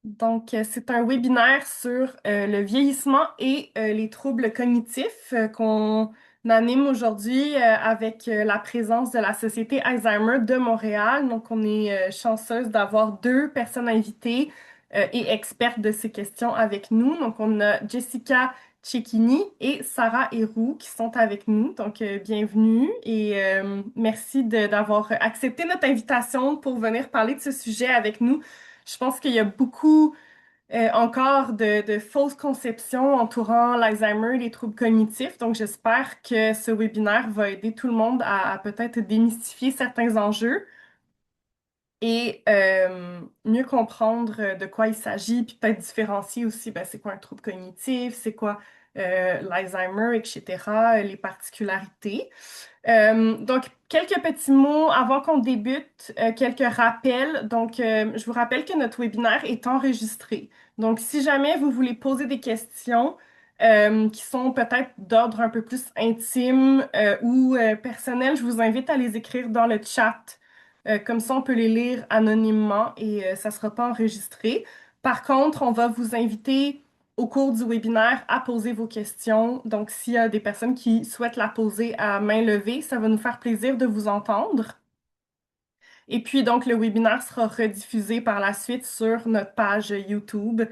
C'est un webinaire sur le vieillissement et les troubles cognitifs qu'on anime aujourd'hui avec la présence de la Société Alzheimer de Montréal. Donc, on est chanceuse d'avoir deux personnes invitées et expertes de ces questions avec nous. Donc, on a Jessica Cecchini et Sarah Héroux qui sont avec nous. Donc, bienvenue et merci d'avoir accepté notre invitation pour venir parler de ce sujet avec nous. Je pense qu'il y a beaucoup encore de fausses conceptions entourant l'Alzheimer et les troubles cognitifs. Donc, j'espère que ce webinaire va aider tout le monde à peut-être démystifier certains enjeux et mieux comprendre de quoi il s'agit, puis peut-être différencier aussi, ben, c'est quoi un trouble cognitif, c'est quoi l'Alzheimer, etc., les particularités. Quelques petits mots avant qu'on débute, quelques rappels. Je vous rappelle que notre webinaire est enregistré. Donc, si jamais vous voulez poser des questions qui sont peut-être d'ordre un peu plus intime ou personnel, je vous invite à les écrire dans le chat. Comme ça, on peut les lire anonymement et ça ne sera pas enregistré. Par contre, on va vous inviter au cours du webinaire à poser vos questions. Donc, s'il y a des personnes qui souhaitent la poser à main levée, ça va nous faire plaisir de vous entendre. Et puis, donc, le webinaire sera rediffusé par la suite sur notre page YouTube.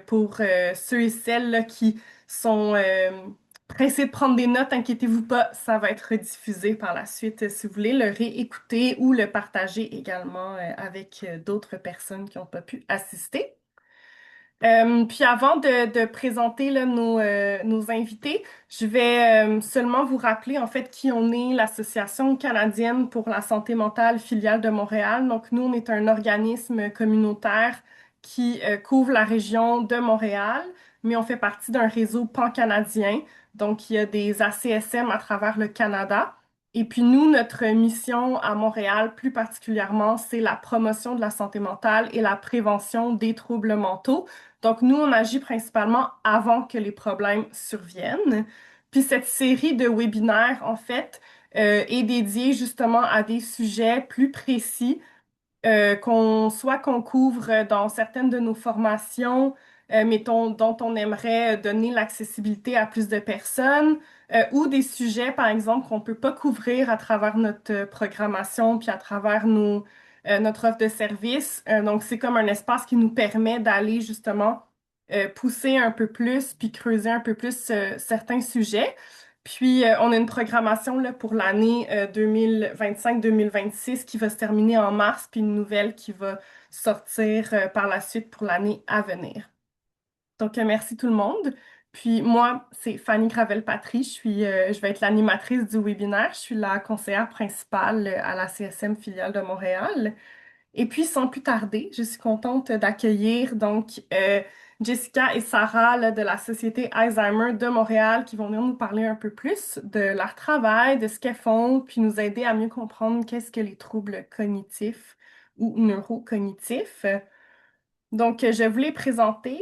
Pour ceux et celles là, qui sont pressés de prendre des notes, inquiétez-vous pas, ça va être rediffusé par la suite si vous voulez le réécouter ou le partager également avec d'autres personnes qui n'ont pas pu assister. Puis avant de présenter là, nos invités, je vais seulement vous rappeler en fait qui on est, l'Association canadienne pour la santé mentale filiale de Montréal. Donc nous, on est un organisme communautaire qui couvre la région de Montréal, mais on fait partie d'un réseau pan-canadien. Donc il y a des ACSM à travers le Canada. Et puis nous, notre mission à Montréal, plus particulièrement, c'est la promotion de la santé mentale et la prévention des troubles mentaux. Donc, nous, on agit principalement avant que les problèmes surviennent. Puis cette série de webinaires, en fait, est dédiée justement à des sujets plus précis soit qu'on couvre dans certaines de nos formations, dont on aimerait donner l'accessibilité à plus de personnes, ou des sujets, par exemple, qu'on peut pas couvrir à travers notre programmation, puis à travers notre offre de service. Donc, c'est comme un espace qui nous permet d'aller justement pousser un peu plus, puis creuser un peu plus certains sujets. Puis, on a une programmation là, pour l'année 2025-2026 qui va se terminer en mars, puis une nouvelle qui va sortir par la suite pour l'année à venir. Merci tout le monde. Puis moi, c'est Fanny Gravel-Patry. Je vais être l'animatrice du webinaire. Je suis la conseillère principale à la CSM filiale de Montréal. Et puis, sans plus tarder, je suis contente d'accueillir Jessica et Sarah là, de la Société Alzheimer de Montréal qui vont venir nous parler un peu plus de leur travail, de ce qu'elles font, puis nous aider à mieux comprendre qu'est-ce que les troubles cognitifs ou neurocognitifs. Je vais vous les présenter.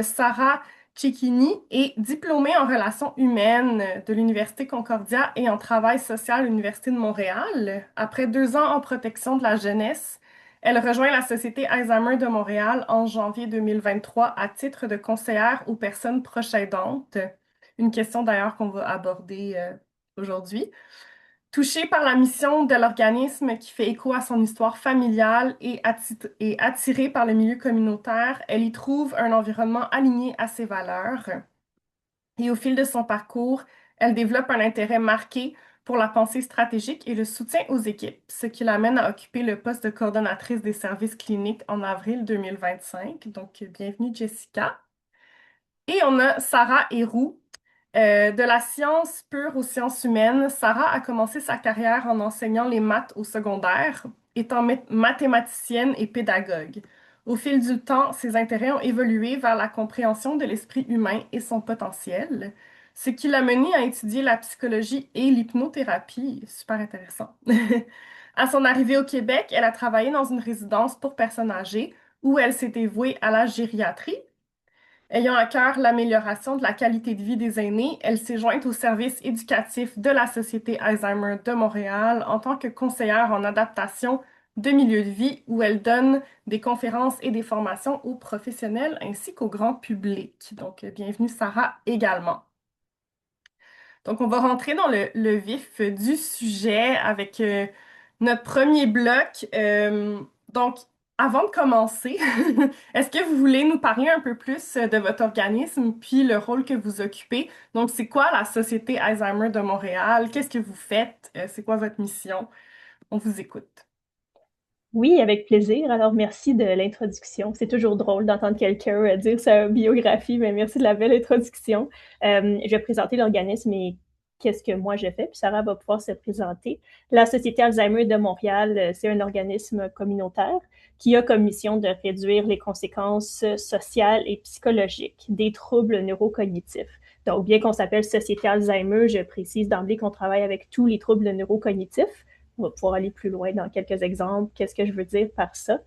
Sarah Cecchini est diplômée en relations humaines de l'Université Concordia et en travail social à l'Université de Montréal. Après 2 ans en protection de la jeunesse, elle rejoint la Société Alzheimer de Montréal en janvier 2023 à titre de conseillère aux personnes proches aidantes. Une question d'ailleurs qu'on va aborder aujourd'hui. Touchée par la mission de l'organisme qui fait écho à son histoire familiale et attirée par le milieu communautaire, elle y trouve un environnement aligné à ses valeurs. Et au fil de son parcours, elle développe un intérêt marqué pour la pensée stratégique et le soutien aux équipes, ce qui l'amène à occuper le poste de coordonnatrice des services cliniques en avril 2025. Bienvenue Jessica. Et on a Sarah Héroux. De la science pure aux sciences humaines, Sarah a commencé sa carrière en enseignant les maths au secondaire, étant mathématicienne et pédagogue. Au fil du temps, ses intérêts ont évolué vers la compréhension de l'esprit humain et son potentiel, ce qui l'a menée à étudier la psychologie et l'hypnothérapie. Super intéressant. À son arrivée au Québec, elle a travaillé dans une résidence pour personnes âgées où elle s'est dévouée à la gériatrie. Ayant à cœur l'amélioration de la qualité de vie des aînés, elle s'est jointe au service éducatif de la Société Alzheimer de Montréal en tant que conseillère en adaptation de milieu de vie où elle donne des conférences et des formations aux professionnels ainsi qu'au grand public. Donc, bienvenue Sarah également. Donc, on va rentrer dans le vif du sujet avec notre premier bloc. Donc, avant de commencer, est-ce que vous voulez nous parler un peu plus de votre organisme puis le rôle que vous occupez? Donc, c'est quoi la Société Alzheimer de Montréal? Qu'est-ce que vous faites? C'est quoi votre mission? On vous écoute. Oui, avec plaisir. Alors, merci de l'introduction. C'est toujours drôle d'entendre quelqu'un dire sa biographie, mais merci de la belle introduction. Je vais présenter l'organisme et qu'est-ce que moi je fais, puis Sarah va pouvoir se présenter. La Société Alzheimer de Montréal, c'est un organisme communautaire qui a comme mission de réduire les conséquences sociales et psychologiques des troubles neurocognitifs. Donc, bien qu'on s'appelle Société Alzheimer, je précise d'emblée qu'on travaille avec tous les troubles neurocognitifs. On va pouvoir aller plus loin dans quelques exemples. Qu'est-ce que je veux dire par ça?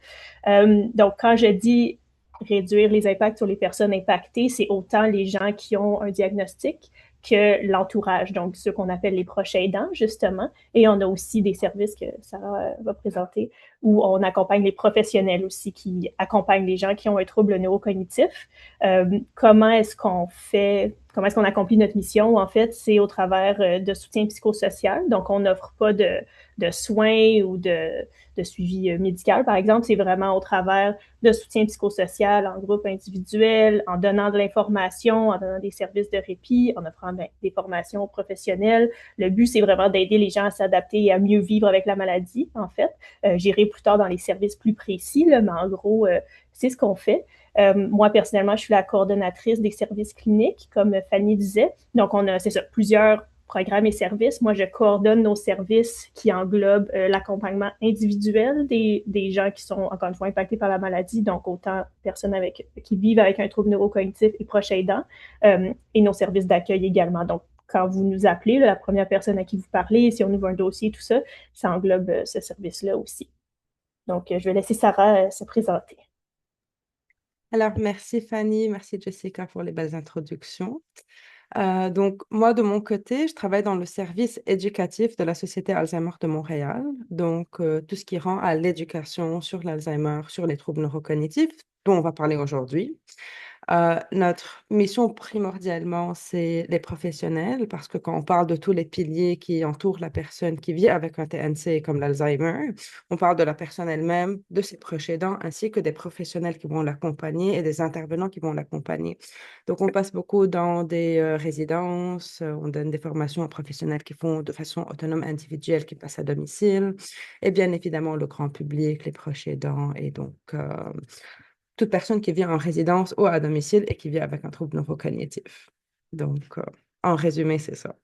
Donc, quand je dis réduire les impacts sur les personnes impactées, c'est autant les gens qui ont un diagnostic que l'entourage, donc ceux qu'on appelle les proches aidants, justement. Et on a aussi des services que Sarah va présenter où on accompagne les professionnels aussi qui accompagnent les gens qui ont un trouble neurocognitif. Comment est-ce qu'on fait, comment est-ce qu'on accomplit notre mission? En fait, c'est au travers de soutien psychosocial. Donc, on n'offre pas de soins ou de suivi médical, par exemple. C'est vraiment au travers de soutien psychosocial en groupe individuel, en donnant de l'information, en donnant des services de répit, en offrant des formations professionnelles. Le but, c'est vraiment d'aider les gens à s'adapter et à mieux vivre avec la maladie, en fait. J'irai plus tard dans les services plus précis, là, mais en gros, c'est ce qu'on fait. Moi, personnellement, je suis la coordonnatrice des services cliniques, comme Fanny disait. Donc, on a, c'est ça, plusieurs programmes et services. Moi, je coordonne nos services qui englobent l'accompagnement individuel des gens qui sont, encore une fois, impactés par la maladie, donc autant personnes qui vivent avec un trouble neurocognitif et proches aidants, et nos services d'accueil également. Donc, quand vous nous appelez, là, la première personne à qui vous parlez, si on ouvre un dossier, tout ça, ça englobe ce service-là aussi. Donc, je vais laisser Sarah se présenter. Alors, merci Fanny, merci Jessica pour les belles introductions. Donc, moi, de mon côté, je travaille dans le service éducatif de la Société Alzheimer de Montréal. Donc, tout ce qui rend à l'éducation sur l'Alzheimer, sur les troubles neurocognitifs, dont on va parler aujourd'hui. Notre mission primordialement, c'est les professionnels, parce que quand on parle de tous les piliers qui entourent la personne qui vit avec un TNC comme l'Alzheimer, on parle de la personne elle-même, de ses proches aidants, ainsi que des professionnels qui vont l'accompagner et des intervenants qui vont l'accompagner. Donc, on passe beaucoup dans des résidences, on donne des formations aux professionnels qui font de façon autonome, individuelle, qui passent à domicile, et bien évidemment le grand public, les proches aidants, et donc toute personne qui vit en résidence ou à domicile et qui vit avec un trouble neurocognitif. Donc, en résumé, c'est ça.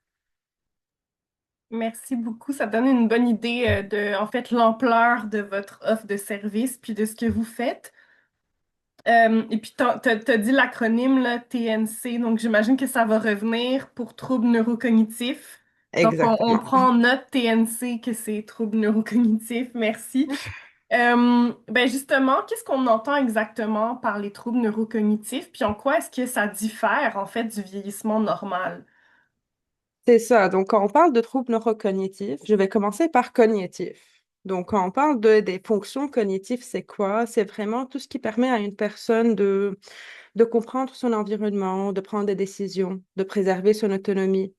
Merci beaucoup. Ça donne une bonne idée de, en fait, l'ampleur de votre offre de service puis de ce que vous faites. Et puis, t'as dit l'acronyme là, TNC, donc j'imagine que ça va revenir pour troubles neurocognitifs. Donc, on Exactement. prend note TNC que c'est troubles neurocognitifs. Merci. Ben justement, qu'est-ce qu'on entend exactement par les troubles neurocognitifs, puis en quoi est-ce que ça diffère en fait du vieillissement normal? C'est ça. Donc, quand on parle de troubles neurocognitifs, je vais commencer par cognitif. Donc, quand on parle des fonctions cognitives, c'est quoi? C'est vraiment tout ce qui permet à une personne de comprendre son environnement, de prendre des décisions, de préserver son autonomie.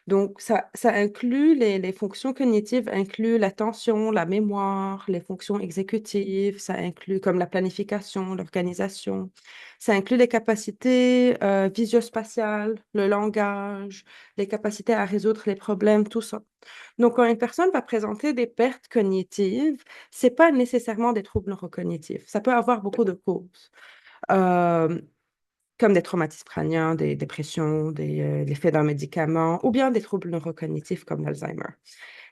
Donc, ça inclut les fonctions cognitives, inclut l'attention, la mémoire, les fonctions exécutives, ça inclut comme la planification, l'organisation, ça inclut les capacités visio-spatiales, le langage, les capacités à résoudre les problèmes, tout ça. Donc, quand une personne va présenter des pertes cognitives, c'est pas nécessairement des troubles neurocognitifs. Ça peut avoir beaucoup de causes. Euh, Comme des traumatismes crâniens, des dépressions, l'effet d'un médicament, ou bien des troubles neurocognitifs comme l'Alzheimer.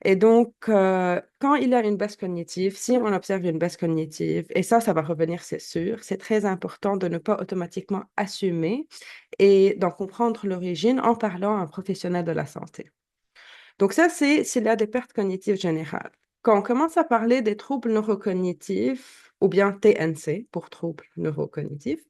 Et donc, quand il y a une baisse cognitive, si on observe une baisse cognitive, et ça va revenir, c'est sûr, c'est très important de ne pas automatiquement assumer et d'en comprendre l'origine en parlant à un professionnel de la santé. Donc ça, c'est s'il y a des pertes cognitives générales. Quand on commence à parler des troubles neurocognitifs, ou bien TNC pour troubles neurocognitifs,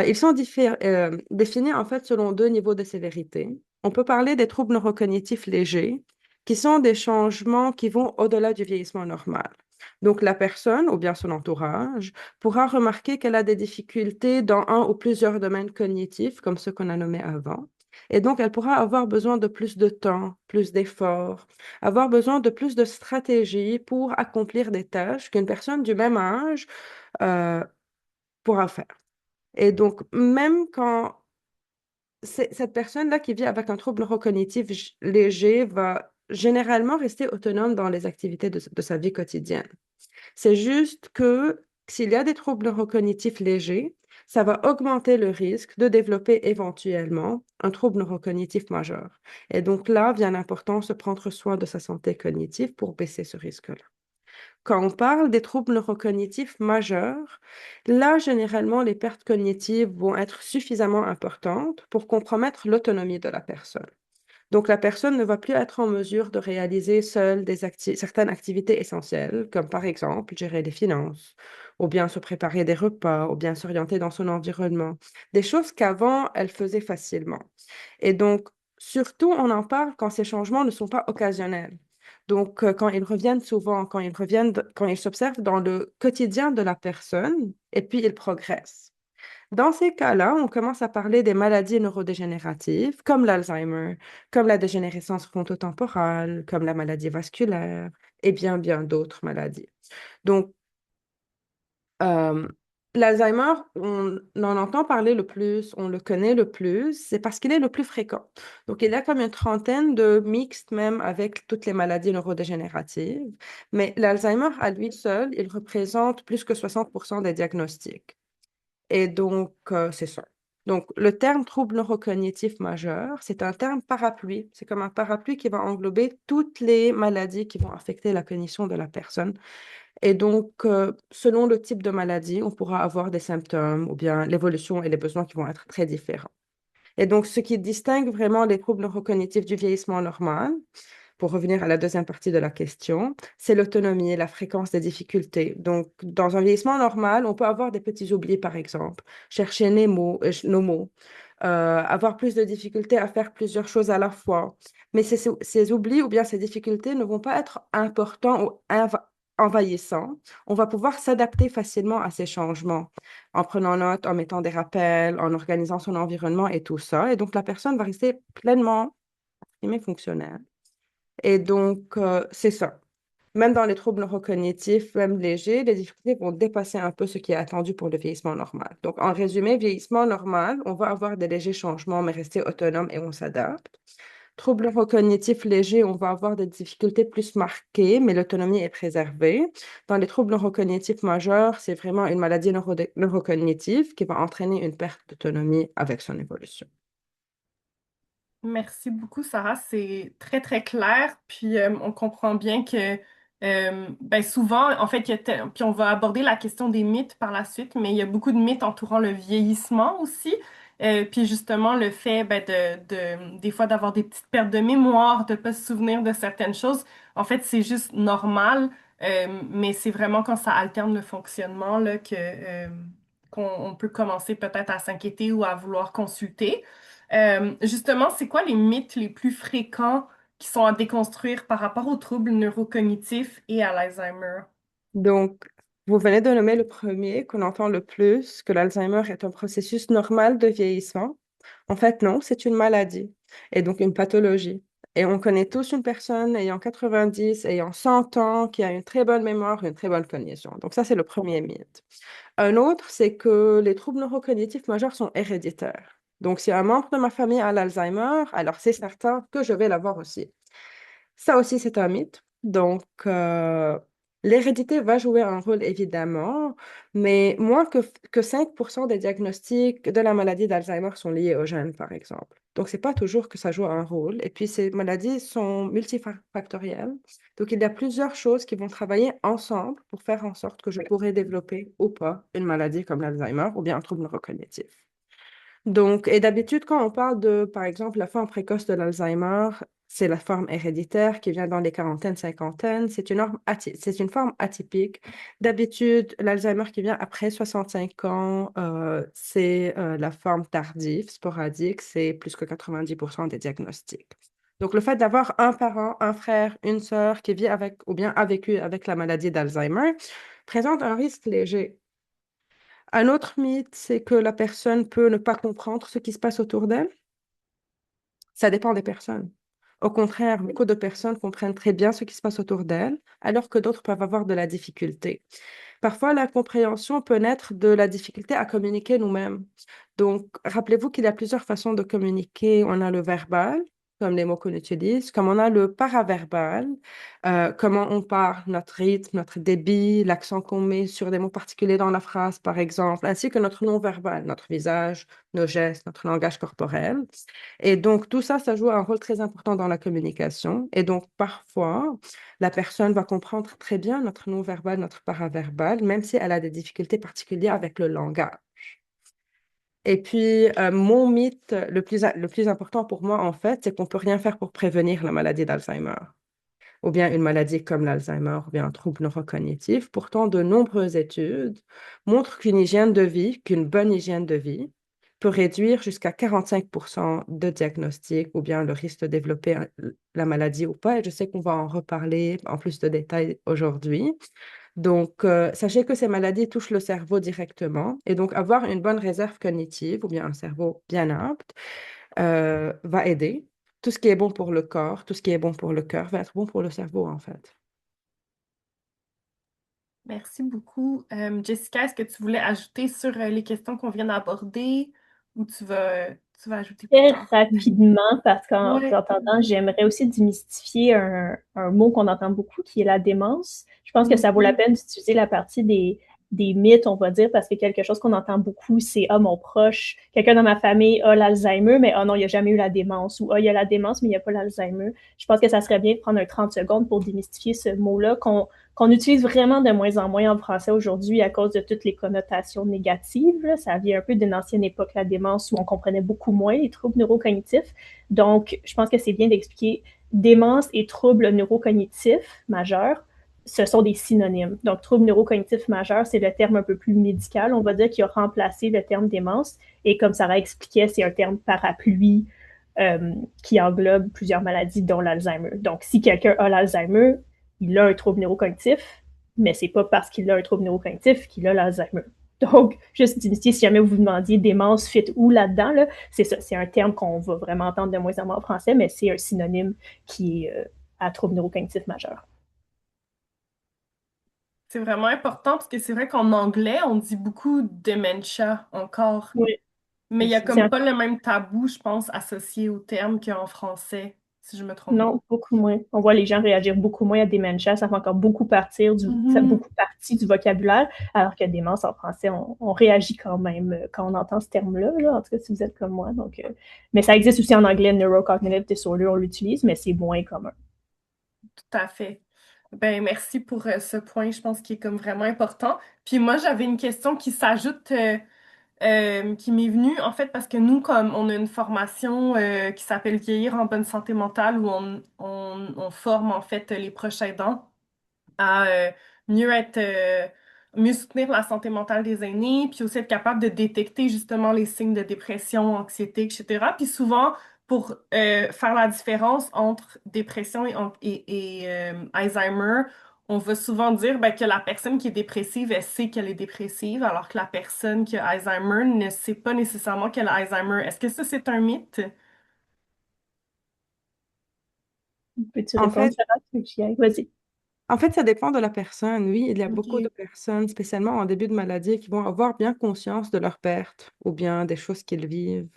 ils sont définis en fait selon deux niveaux de sévérité. On peut parler des troubles neurocognitifs légers, qui sont des changements qui vont au-delà du vieillissement normal. Donc, la personne ou bien son entourage pourra remarquer qu'elle a des difficultés dans un ou plusieurs domaines cognitifs, comme ceux qu'on a nommés avant. Et donc, elle pourra avoir besoin de plus de temps, plus d'efforts, avoir besoin de plus de stratégies pour accomplir des tâches qu'une personne du même âge euh, pourra faire. Et donc, même quand cette personne-là qui vit avec un trouble neurocognitif léger va généralement rester autonome dans les activités de sa vie quotidienne. C'est juste que s'il y a des troubles neurocognitifs légers, ça va augmenter le risque de développer éventuellement un trouble neurocognitif majeur. Et donc là vient l'importance de prendre soin de sa santé cognitive pour baisser ce risque-là. Quand on parle des troubles neurocognitifs majeurs, là, généralement, les pertes cognitives vont être suffisamment importantes pour compromettre l'autonomie de la personne. Donc, la personne ne va plus être en mesure de réaliser seule certaines activités essentielles, comme par exemple gérer les finances, ou bien se préparer des repas, ou bien s'orienter dans son environnement. Des choses qu'avant, elle faisait facilement. Et donc, surtout, on en parle quand ces changements ne sont pas occasionnels. Donc, quand ils reviennent souvent, quand ils s'observent dans le quotidien de la personne, et puis ils progressent. Dans ces cas-là, on commence à parler des maladies neurodégénératives, comme l'Alzheimer, comme la dégénérescence frontotemporale, comme la maladie vasculaire, et bien d'autres maladies. Donc, euh, l'Alzheimer, on en entend parler le plus, on le connaît le plus, c'est parce qu'il est le plus fréquent. Donc, il y a comme une trentaine de mixtes même avec toutes les maladies neurodégénératives, mais l'Alzheimer à lui seul, il représente plus que 60% des diagnostics. Et donc, c'est ça. Donc, le terme trouble neurocognitif majeur, c'est un terme parapluie. C'est comme un parapluie qui va englober toutes les maladies qui vont affecter la cognition de la personne. Et donc, selon le type de maladie, on pourra avoir des symptômes ou bien l'évolution et les besoins qui vont être très différents. Et donc, ce qui distingue vraiment les troubles neurocognitifs du vieillissement normal, pour revenir à la deuxième partie de la question, c'est l'autonomie et la fréquence des difficultés. Donc, dans un vieillissement normal, on peut avoir des petits oublis, par exemple, chercher nos mots, avoir plus de difficultés à faire plusieurs choses à la fois. Mais ces oublis ou bien ces difficultés ne vont pas être importants ou envahissants. On va pouvoir s'adapter facilement à ces changements en prenant note, en mettant des rappels, en organisant son environnement et tout ça. Et donc, la personne va rester pleinement fonctionnelle. Et donc, c'est ça. Même dans les troubles neurocognitifs, même légers, les difficultés vont dépasser un peu ce qui est attendu pour le vieillissement normal. Donc, en résumé, vieillissement normal, on va avoir des légers changements, mais rester autonome et on s'adapte. Troubles neurocognitifs légers, on va avoir des difficultés plus marquées, mais l'autonomie est préservée. Dans les troubles neurocognitifs majeurs, c'est vraiment une maladie neurocognitive qui va entraîner une perte d'autonomie avec son évolution. Merci beaucoup, Sarah. C'est très, très clair. Puis on comprend bien que ben souvent, en fait, puis on va aborder la question des mythes par la suite, mais il y a beaucoup de mythes entourant le vieillissement aussi. Puis justement, le fait ben, des fois d'avoir des petites pertes de mémoire, de ne pas se souvenir de certaines choses, en fait, c'est juste normal. Mais c'est vraiment quand ça alterne le fonctionnement là, qu'on on peut commencer peut-être à s'inquiéter ou à vouloir consulter. Justement, c'est quoi les mythes les plus fréquents qui sont à déconstruire par rapport aux troubles neurocognitifs et à l'Alzheimer? Donc, vous venez de nommer le premier qu'on entend le plus, que l'Alzheimer est un processus normal de vieillissement. En fait, non, c'est une maladie et donc une pathologie. Et on connaît tous une personne ayant 90, ayant 100 ans, qui a une très bonne mémoire, une très bonne cognition. Donc ça, c'est le premier mythe. Un autre, c'est que les troubles neurocognitifs majeurs sont héréditaires. Donc, si un membre de ma famille a l'Alzheimer, alors c'est certain que je vais l'avoir aussi. Ça aussi, c'est un mythe. Donc, l'hérédité va jouer un rôle évidemment, mais moins que 5% des diagnostics de la maladie d'Alzheimer sont liés aux gènes, par exemple. Donc, c'est pas toujours que ça joue un rôle. Et puis, ces maladies sont multifactorielles. Donc, il y a plusieurs choses qui vont travailler ensemble pour faire en sorte que je pourrais développer ou pas une maladie comme l'Alzheimer ou bien un trouble neurocognitif. Donc, et d'habitude, quand on parle de, par exemple, la forme précoce de l'Alzheimer, c'est la forme héréditaire qui vient dans les quarantaines, cinquantaines. C'est une forme atypique. D'habitude, l'Alzheimer qui vient après 65 ans, c'est la forme tardive, sporadique, c'est plus que 90% des diagnostics. Donc, le fait d'avoir un parent, un frère, une sœur qui vit avec ou bien a vécu avec la maladie d'Alzheimer présente un risque léger. Un autre mythe, c'est que la personne peut ne pas comprendre ce qui se passe autour d'elle. Ça dépend des personnes. Au contraire, beaucoup de personnes comprennent très bien ce qui se passe autour d'elles, alors que d'autres peuvent avoir de la difficulté. Parfois, l'incompréhension peut naître de la difficulté à communiquer nous-mêmes. Donc, rappelez-vous qu'il y a plusieurs façons de communiquer. On a le verbal, comme les mots qu'on utilise, comme on a le paraverbal, comment on parle, notre rythme, notre débit, l'accent qu'on met sur des mots particuliers dans la phrase, par exemple, ainsi que notre non-verbal, notre visage, nos gestes, notre langage corporel. Et donc, tout ça, ça joue un rôle très important dans la communication. Et donc, parfois, la personne va comprendre très bien notre non-verbal, notre paraverbal, même si elle a des difficultés particulières avec le langage. Et puis, mon mythe le plus important pour moi, en fait, c'est qu'on peut rien faire pour prévenir la maladie d'Alzheimer, ou bien une maladie comme l'Alzheimer, ou bien un trouble neurocognitif. Pourtant, de nombreuses études montrent qu'une bonne hygiène de vie peut réduire jusqu'à 45% de diagnostic ou bien le risque de développer la maladie ou pas. Et je sais qu'on va en reparler en plus de détails aujourd'hui. Donc, sachez que ces maladies touchent le cerveau directement. Et donc, avoir une bonne réserve cognitive ou bien un cerveau bien apte va aider. Tout ce qui est bon pour le corps, tout ce qui est bon pour le cœur va être bon pour le cerveau, en fait. Merci beaucoup. Jessica, est-ce que tu voulais ajouter sur les questions qu'on vient d'aborder ou tu vas ajouter plus Très tard? rapidement, parce qu'en Ouais. t'entendant, j'aimerais aussi démystifier un mot qu'on entend beaucoup, qui est la démence. Je pense que ça vaut la peine d'utiliser la partie des mythes, on va dire, parce que quelque chose qu'on entend beaucoup, c'est « Ah, mon proche, quelqu'un dans ma famille a l'Alzheimer, mais oh non, il n'y a jamais eu la démence » ou « Ah, il y a la démence, mais il n'y a pas l'Alzheimer ». Je pense que ça serait bien de prendre un 30 secondes pour démystifier ce mot-là qu'on utilise vraiment de moins en moins en français aujourd'hui à cause de toutes les connotations négatives. Là. Ça vient un peu d'une ancienne époque, la démence, où on comprenait beaucoup moins les troubles neurocognitifs. Donc, je pense que c'est bien d'expliquer démence et troubles neurocognitifs majeurs. Ce sont des synonymes. Donc, trouble neurocognitif majeur, c'est le terme un peu plus médical, on va dire, qui a remplacé le terme démence. Et comme Sarah expliquait, c'est un terme parapluie qui englobe plusieurs maladies, dont l'Alzheimer. Donc, si quelqu'un a l'Alzheimer, il a un trouble neurocognitif, mais c'est pas parce qu'il a un trouble neurocognitif qu'il a l'Alzheimer. Donc, juste d'initier, si jamais vous vous demandiez démence fit où là-dedans, là, c'est ça, c'est un terme qu'on va vraiment entendre de moins en moins en français, mais c'est un synonyme qui est à trouble neurocognitif majeur. C'est vraiment important parce que c'est vrai qu'en anglais, on dit beaucoup dementia encore, Oui, mais il y a c'est comme pas le même tabou, je pense, associé au terme qu'en français, si je me trompe pas. non, beaucoup moins. On voit les gens réagir beaucoup moins à dementia. Ça fait encore Mhm. beaucoup partie du vocabulaire, alors que démence en français, on réagit quand même quand on entend ce terme-là, là, en tout cas si vous êtes comme moi. Donc, mais ça existe aussi en anglais, neurocognitive disorder, on l'utilise, mais c'est moins commun. Tout à fait. Ben, merci pour ce point, je pense qu'il est comme vraiment important. Puis moi, j'avais une question qui s'ajoute, qui m'est venue, en fait, parce que nous, comme on a une formation qui s'appelle Vieillir en bonne santé mentale, où on forme, en fait, les proches aidants à mieux être, mieux soutenir la santé mentale des aînés, puis aussi être capable de détecter justement les signes de dépression, anxiété, etc. Puis souvent, pour faire la différence entre dépression et Alzheimer, on va souvent dire ben, que la personne qui est dépressive, elle sait qu'elle est dépressive, alors que la personne qui a Alzheimer ne sait pas nécessairement qu'elle a Alzheimer. Est-ce que ça, c'est un mythe? Peux-tu En répondre, fait, Sarah? Tu y vas-y. ça dépend de la personne. Oui, il y a beaucoup de Ok. personnes, spécialement en début de maladie, qui vont avoir bien conscience de leur perte ou bien des choses qu'ils vivent.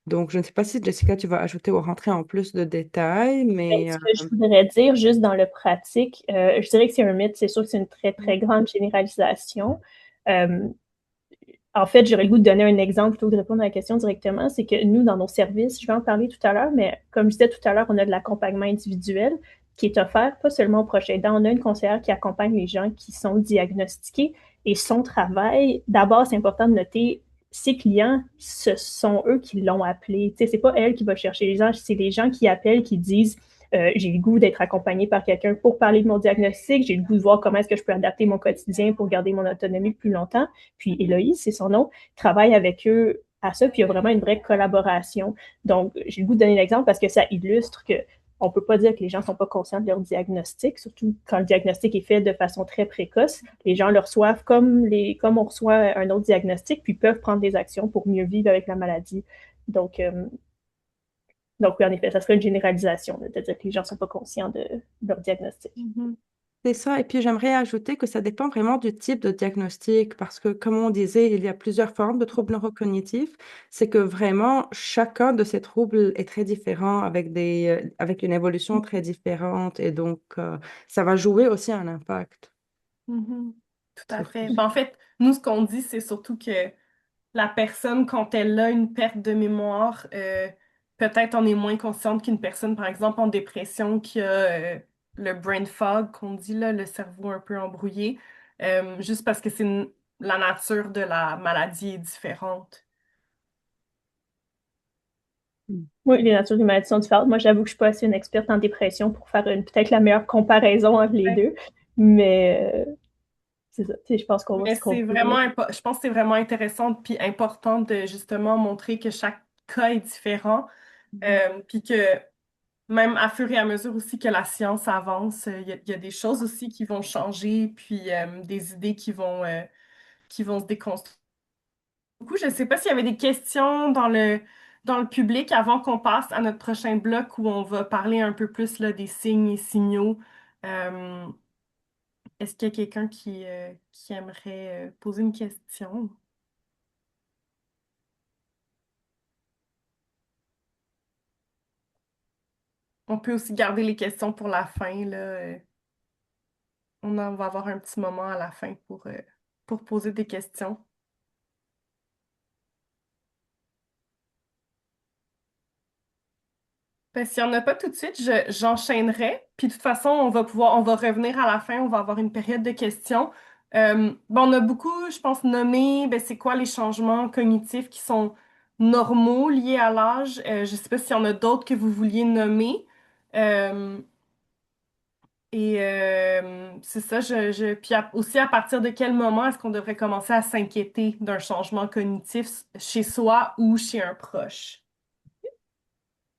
Donc, je ne sais pas si, Jessica, tu vas ajouter ou rentrer en plus de détails, Ben, mais ce que je voudrais dire, juste dans le pratique, je dirais que c'est un mythe. C'est sûr que c'est une très, très grande généralisation. Euh, En fait, j'aurais le goût de donner un exemple plutôt que de répondre à la question directement. C'est que nous, dans nos services, je vais en parler tout à l'heure, mais comme je disais tout à l'heure, on a de l'accompagnement individuel qui est offert, pas seulement aux proches aidants. On a une conseillère qui accompagne les gens qui sont diagnostiqués et son travail, d'abord, c'est important de noter, ses clients, ce sont eux qui l'ont appelé. Tu sais, c'est pas elle qui va chercher les gens, c'est les gens qui appellent, qui disent j'ai le goût d'être accompagné par quelqu'un pour parler de mon diagnostic, j'ai le goût de voir comment est-ce que je peux adapter mon quotidien pour garder mon autonomie plus longtemps. Puis Héloïse, c'est son nom, travaille avec eux à ça, puis il y a vraiment une vraie collaboration. Donc, j'ai le goût de donner l'exemple parce que ça illustre que on peut pas dire que les gens sont pas conscients de leur diagnostic, surtout quand le diagnostic est fait de façon très précoce. Les gens le reçoivent comme on reçoit un autre diagnostic, puis peuvent prendre des actions pour mieux vivre avec la maladie. Donc, donc oui, en effet, ça serait une généralisation, c'est-à-dire que les gens ne sont pas conscients de leur diagnostic. Mhm. C'est ça. Et puis, j'aimerais ajouter que ça dépend vraiment du type de diagnostic parce que, comme on disait, il y a plusieurs formes de troubles neurocognitifs. C'est que vraiment, chacun de ces troubles est très différent avec une évolution très différente. Et donc, ça va jouer aussi un impact Mhm. Tout à sur tout fait. ça. Ben, en fait, nous, ce qu'on dit, c'est surtout que la personne, quand elle a une perte de mémoire, peut-être on est moins consciente qu'une personne, par exemple, en dépression qui a le brain fog, qu'on dit là, le cerveau un peu embrouillé, juste parce que la nature de la maladie est différente. Oui, les natures des maladies sont différentes. Moi, j'avoue que je suis pas assez une experte en dépression pour faire peut-être la meilleure comparaison entre les Ouais. deux, mais c'est ça. Tu sais, je pense qu'on Mais qu'on c'est peut. vraiment, je pense que c'est vraiment intéressant puis important de justement montrer que chaque cas est différent, puis que même à fur et à mesure aussi que la science avance, il y a des choses aussi qui vont changer, puis des idées qui vont se déconstruire. Du coup, je ne sais pas s'il y avait des questions dans le public avant qu'on passe à notre prochain bloc où on va parler un peu plus là, des signes et signaux. Euh, Est-ce qu'il y a quelqu'un qui aimerait poser une question? On peut aussi garder les questions pour la fin, là. On va avoir un petit moment à la fin pour poser des questions. Ben, s'il n'y en a pas tout de suite, j'enchaînerai. Puis de toute façon, on va revenir à la fin, on va avoir une période de questions. Bon, on a beaucoup, je pense, nommé, ben, c'est quoi les changements cognitifs qui sont normaux liés à l'âge. Je ne sais pas s'il y en a d'autres que vous vouliez nommer. Euh, c'est ça, puis aussi à partir de quel moment est-ce qu'on devrait commencer à s'inquiéter d'un changement cognitif chez soi ou chez un proche?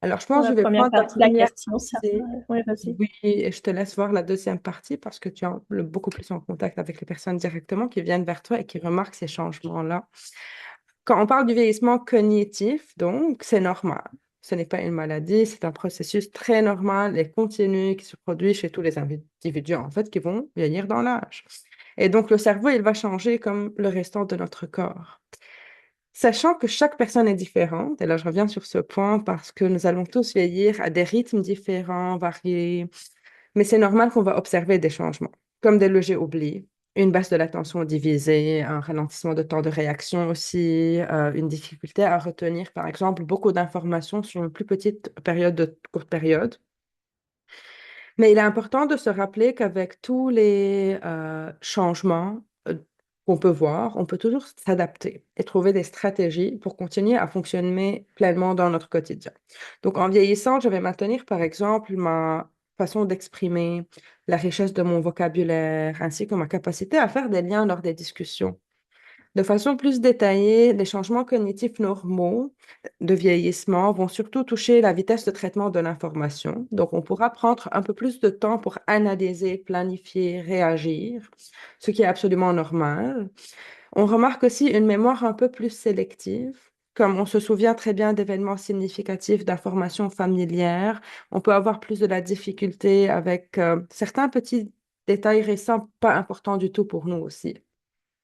Alors, je Pour pense que la je vais première prendre la partie de la première question, ça. partie. Oui, vas-y. Oui, et je te laisse voir la deuxième partie parce que tu es beaucoup plus en contact avec les personnes directement qui viennent vers toi et qui remarquent ces changements-là. Quand on parle du vieillissement cognitif, donc, c'est normal. Ce n'est pas une maladie, c'est un processus très normal et continu qui se produit chez tous les individus, en fait, qui vont vieillir dans l'âge. Et donc, le cerveau, il va changer comme le restant de notre corps. Sachant que chaque personne est différente, et là je reviens sur ce point parce que nous allons tous vieillir à des rythmes différents, variés, mais c'est normal qu'on va observer des changements, comme des légers oublis, une baisse de l'attention divisée, un ralentissement de temps de réaction aussi, une difficulté à retenir, par exemple, beaucoup d'informations sur une plus petite période de courte période. Mais il est important de se rappeler qu'avec tous les changements qu'on peut voir, on peut toujours s'adapter et trouver des stratégies pour continuer à fonctionner pleinement dans notre quotidien. Donc, en vieillissant, je vais maintenir, par exemple, ma façon d'exprimer, la richesse de mon vocabulaire, ainsi que ma capacité à faire des liens lors des discussions. De façon plus détaillée, les changements cognitifs normaux de vieillissement vont surtout toucher la vitesse de traitement de l'information. Donc, on pourra prendre un peu plus de temps pour analyser, planifier, réagir, ce qui est absolument normal. On remarque aussi une mémoire un peu plus sélective. Comme on se souvient très bien d'événements significatifs, d'informations familières, on peut avoir plus de la difficulté avec certains petits détails récents, pas importants du tout pour nous aussi.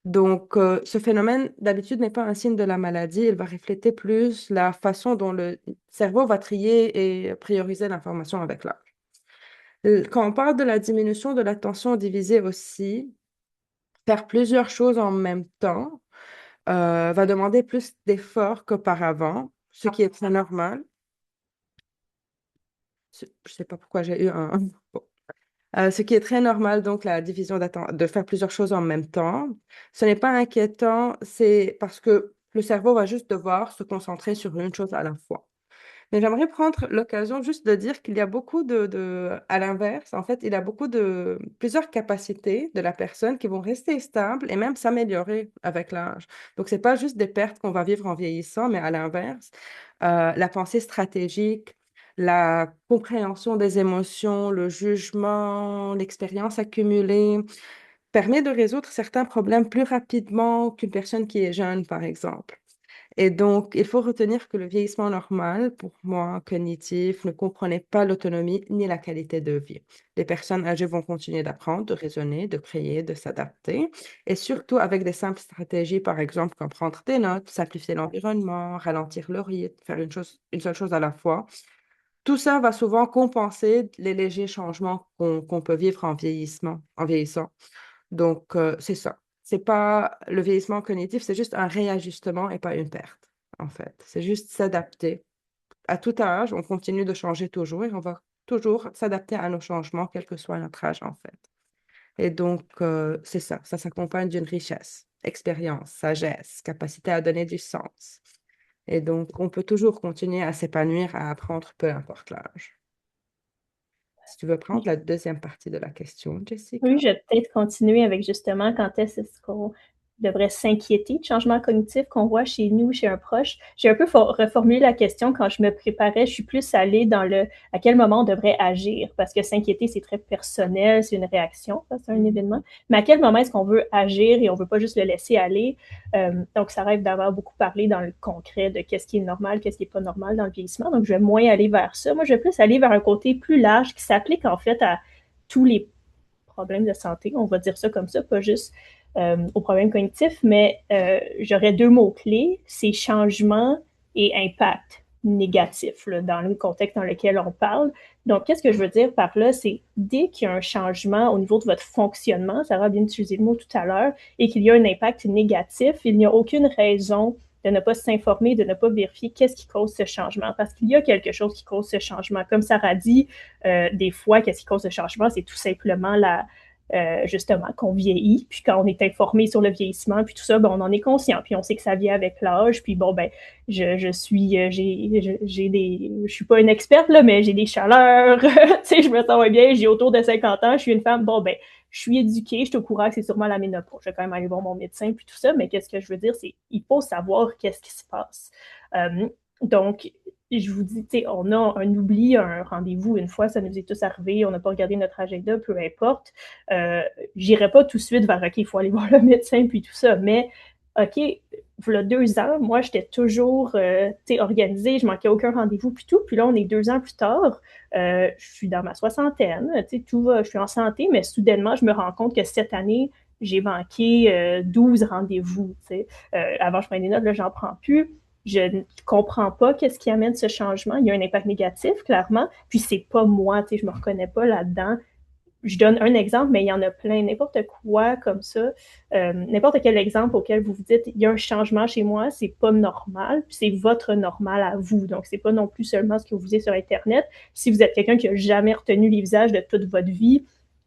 Donc, ce phénomène, d'habitude, n'est pas un signe de la maladie. Il va refléter plus la façon dont le cerveau va trier et prioriser l'information avec l'âge. Quand on parle de la diminution de l'attention divisée aussi, faire plusieurs choses en même temps va demander plus d'efforts qu'auparavant, ce qui est très normal. Je ne sais pas pourquoi j'ai eu un... Bon. Ce qui est très normal, donc la division de faire plusieurs choses en même temps. Ce n'est pas inquiétant, c'est parce que le cerveau va juste devoir se concentrer sur une chose à la fois. Mais j'aimerais prendre l'occasion juste de dire qu'il y a beaucoup à l'inverse, en fait, il y a plusieurs capacités de la personne qui vont rester stables et même s'améliorer avec l'âge. Donc, c'est pas juste des pertes qu'on va vivre en vieillissant, mais à l'inverse, la pensée stratégique, la compréhension des émotions, le jugement, l'expérience accumulée permet de résoudre certains problèmes plus rapidement qu'une personne qui est jeune, par exemple. Et donc, il faut retenir que le vieillissement normal, pour moi, cognitif, ne comprenait pas l'autonomie ni la qualité de vie. Les personnes âgées vont continuer d'apprendre, de raisonner, de créer, de s'adapter, et surtout avec des simples stratégies, par exemple, comme prendre des notes, simplifier l'environnement, ralentir le rythme, faire une seule chose à la fois. Tout ça va souvent compenser les légers changements qu'on peut vivre en vieillissant. Donc, c'est ça. C'est pas le vieillissement cognitif, c'est juste un réajustement et pas une perte, en fait. C'est juste s'adapter. À tout âge, on continue de changer toujours et on va toujours s'adapter à nos changements, quel que soit notre âge, en fait. Et donc, c'est ça. Ça s'accompagne d'une richesse, expérience, sagesse, capacité à donner du sens. Et donc, on peut toujours continuer à s'épanouir, à apprendre, peu importe l'âge. Si tu veux prendre la deuxième partie de la question, Jessica. Oui, je vais peut-être continuer avec justement quand est-ce qu'on devrait s'inquiéter de changements cognitifs qu'on voit chez nous, chez un proche. J'ai un peu reformulé la question quand je me préparais. Je suis plus allée dans le à quel moment on devrait agir, parce que s'inquiéter, c'est très personnel, c'est une réaction face à un événement. Mais à quel moment est-ce qu'on veut agir et on veut pas juste le laisser aller? Donc, ça rêve d'avoir beaucoup parlé dans le concret de qu'est-ce qui est normal, qu'est-ce qui est pas normal dans le vieillissement. Donc, je vais moins aller vers ça. Moi, je vais plus aller vers un côté plus large qui s'applique en fait à tous les problèmes de santé, on va dire ça comme ça, pas juste aux problèmes cognitifs, mais j'aurais deux mots-clés, c'est changement et impact négatif là, dans le contexte dans lequel on parle. Donc, qu'est-ce que je veux dire par là? C'est dès qu'il y a un changement au niveau de votre fonctionnement, Sarah a bien utilisé le mot tout à l'heure, et qu'il y a un impact négatif, il n'y a aucune raison de ne pas s'informer, de ne pas vérifier qu'est-ce qui cause ce changement. Parce qu'il y a quelque chose qui cause ce changement. Comme Sarah dit, des fois, qu'est-ce qui cause ce changement? C'est tout simplement justement qu'on vieillit, puis quand on est informé sur le vieillissement, puis tout ça, ben, on en est conscient, puis on sait que ça vient avec l'âge, puis bon, ben, je suis pas une experte, là, mais j'ai des chaleurs, tu sais, je me sens bien, j'ai autour de 50 ans, je suis une femme, bon, ben, je suis éduquée, je suis au courant que c'est sûrement la ménopause, je vais quand même aller voir mon médecin, puis tout ça, mais qu'est-ce que je veux dire, c'est, il faut savoir qu'est-ce qui se passe. Donc, je vous dis, tu sais, on a un oubli, un rendez-vous une fois, ça nous est tous arrivé, on n'a pas regardé notre agenda, peu importe. J'irai pas tout de suite vers, OK, il faut aller voir le médecin, puis tout ça, mais OK, voilà 2 ans, moi, j'étais toujours organisée, je manquais aucun rendez-vous, puis tout. Puis là, on est 2 ans plus tard, je suis dans ma soixantaine, tout va, je suis en santé, mais soudainement, je me rends compte que cette année, j'ai manqué 12 rendez-vous. Avant, je prenais des notes, là, j'en prends plus. Je ne comprends pas qu'est-ce qui amène ce changement. Il y a un impact négatif, clairement, puis c'est pas moi, je me reconnais pas là-dedans. Je donne un exemple, mais il y en a plein, n'importe quoi comme ça, n'importe quel exemple auquel vous vous dites, il y a un changement chez moi, c'est pas normal, puis c'est votre normal à vous. Donc, c'est pas non plus seulement ce que vous disiez sur Internet. Si vous êtes quelqu'un qui a jamais retenu les visages de toute votre vie,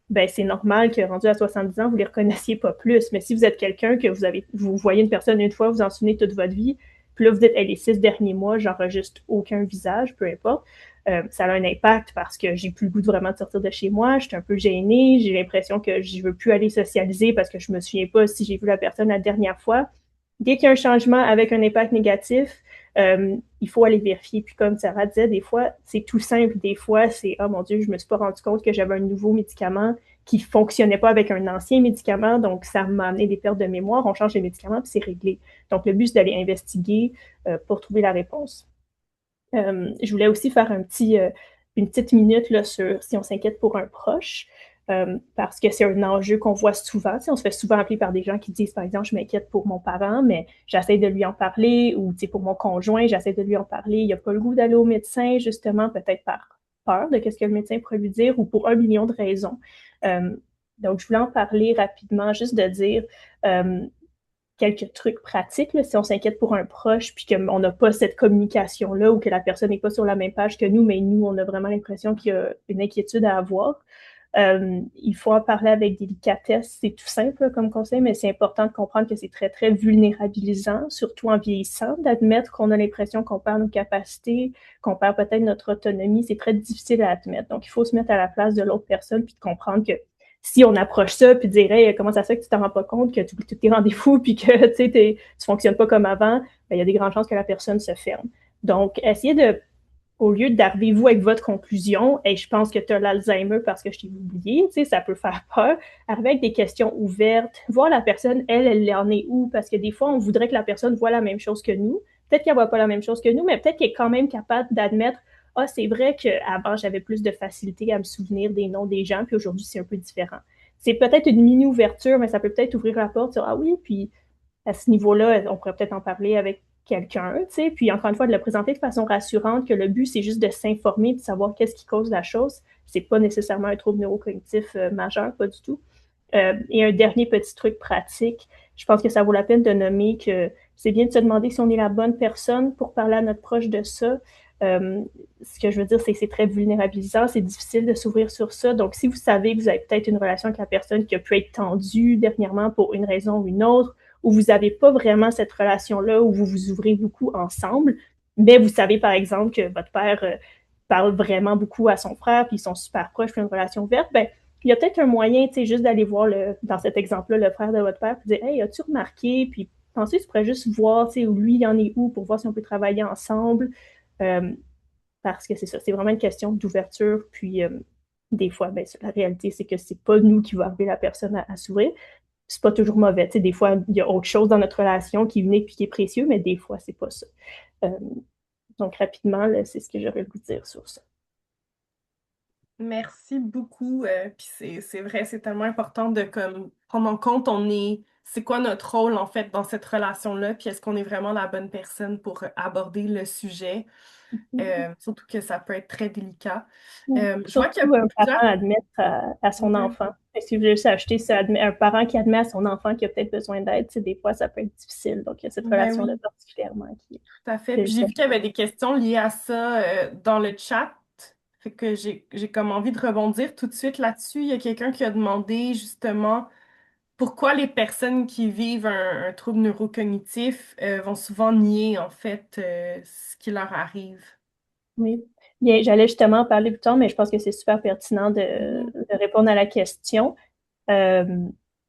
ben c'est normal que rendu à 70 ans, vous les reconnaissiez pas plus. Mais si vous êtes quelqu'un que vous voyez une personne une fois, vous en souvenez toute votre vie, puis là, vous dites, hey, les 6 derniers mois, j'enregistre aucun visage, peu importe. Ça a un impact parce que j'ai plus le goût de vraiment de sortir de chez moi, je suis un peu gênée, j'ai l'impression que je veux plus aller socialiser parce que je me souviens pas si j'ai vu la personne la dernière fois. Dès qu'il y a un changement avec un impact négatif, il faut aller vérifier. Puis comme Sarah disait, des fois, c'est tout simple. Des fois, c'est oh mon Dieu, je me suis pas rendu compte que j'avais un nouveau médicament qui fonctionnait pas avec un ancien médicament, donc ça m'a amené des pertes de mémoire. On change les médicaments, puis c'est réglé. Donc le but, c'est d'aller investiguer pour trouver la réponse. Je voulais aussi faire une petite minute là, sur si on s'inquiète pour un proche, parce que c'est un enjeu qu'on voit souvent. On se fait souvent appeler par des gens qui disent, par exemple, je m'inquiète pour mon parent, mais j'essaie de lui en parler, ou pour mon conjoint, j'essaie de lui en parler. Il n'a pas le goût d'aller au médecin, justement, peut-être par peur de ce que le médecin pourrait lui dire, ou pour 1 million de raisons. Donc, je voulais en parler rapidement, juste de dire quelques trucs pratiques, là, si on s'inquiète pour un proche, puis qu'on n'a pas cette communication-là ou que la personne n'est pas sur la même page que nous, mais nous, on a vraiment l'impression qu'il y a une inquiétude à avoir. Il faut en parler avec délicatesse. C'est tout simple comme conseil, mais c'est important de comprendre que c'est très, très vulnérabilisant, surtout en vieillissant, d'admettre qu'on a l'impression qu'on perd nos capacités, qu'on perd peut-être notre autonomie. C'est très difficile à admettre. Donc, il faut se mettre à la place de l'autre personne puis de comprendre que si on approche ça puis dire hey, comment ça se fait que tu t'en rends pas compte, que tu oublies tous tes rendez-vous puis que tu fonctionnes pas comme avant, ben, il y a des grandes chances que la personne se ferme. Donc, essayez de au lieu d'arriver vous avec votre conclusion, et je pense que tu as l'Alzheimer parce que je t'ai oublié, tu sais, ça peut faire peur. Arriver avec des questions ouvertes, voir la personne, elle en est où, parce que des fois, on voudrait que la personne voit la même chose que nous. Peut-être qu'elle voit pas la même chose que nous, mais peut-être qu'elle est quand même capable d'admettre, ah, c'est vrai qu'avant, j'avais plus de facilité à me souvenir des noms des gens, puis aujourd'hui, c'est un peu différent. C'est peut-être une mini-ouverture, mais ça peut peut-être ouvrir la porte sur, ah oui, puis à ce niveau-là, on pourrait peut-être en parler avec quelqu'un, tu sais, puis encore une fois, de le présenter de façon rassurante, que le but, c'est juste de s'informer, de savoir qu'est-ce qui cause la chose. C'est pas nécessairement un trouble neurocognitif majeur, pas du tout. Et un dernier petit truc pratique, je pense que ça vaut la peine de nommer que c'est bien de se demander si on est la bonne personne pour parler à notre proche de ça. Ce que je veux dire, c'est que c'est très vulnérabilisant, c'est difficile de s'ouvrir sur ça. Donc, si vous savez que vous avez peut-être une relation avec la personne qui a pu être tendue dernièrement pour une raison ou une autre, ou vous n'avez pas vraiment cette relation-là où vous vous ouvrez beaucoup ensemble, mais vous savez, par exemple, que votre père parle vraiment beaucoup à son frère, puis ils sont super proches, puis une relation ouverte, ben, il y a peut-être un moyen, tu sais, juste d'aller voir, dans cet exemple-là, le frère de votre père, puis dire, hey, as-tu remarqué? Puis pensez, tu pourrais juste voir, tu sais, où lui, il en est où pour voir si on peut travailler ensemble. Euh, parce que c'est ça, c'est vraiment une question d'ouverture. Puis des fois, ben, la réalité, c'est que c'est pas nous qui va arriver la personne à s'ouvrir. C'est pas toujours mauvais. Tu sais, des fois, il y a autre chose dans notre relation qui est unique et qui est précieux, mais des fois, c'est pas ça. Euh, donc, rapidement, là, c'est ce que j'aurais voulu dire sur ça. Merci beaucoup. Puis c'est vrai, c'est tellement important de comme prendre en compte c'est quoi notre rôle en fait dans cette relation-là, puis est-ce qu'on est vraiment la bonne personne pour aborder le sujet. Surtout que ça peut être très délicat. Je vois qu'il y a Surtout un plusieurs. parent admettre à son Ouais, enfant. Si vous voulez juste acheter ça, un parent qui admet à son enfant qu'il a peut-être besoin d'aide, des fois, ça peut être difficile. Donc, il y a cette ben relation-là oui, particulièrement qui tout à fait. est Puis j'ai vu qu'il y avait des questions liées à ça dans le chat. Fait que j'ai comme envie de rebondir tout de suite là-dessus. Il y a quelqu'un qui a demandé justement pourquoi les personnes qui vivent un trouble neurocognitif vont souvent nier en fait ce qui leur arrive. Oui. Bien, j'allais justement en parler plus tard, mais je pense que c'est super pertinent Mhm. de répondre à la question. Euh,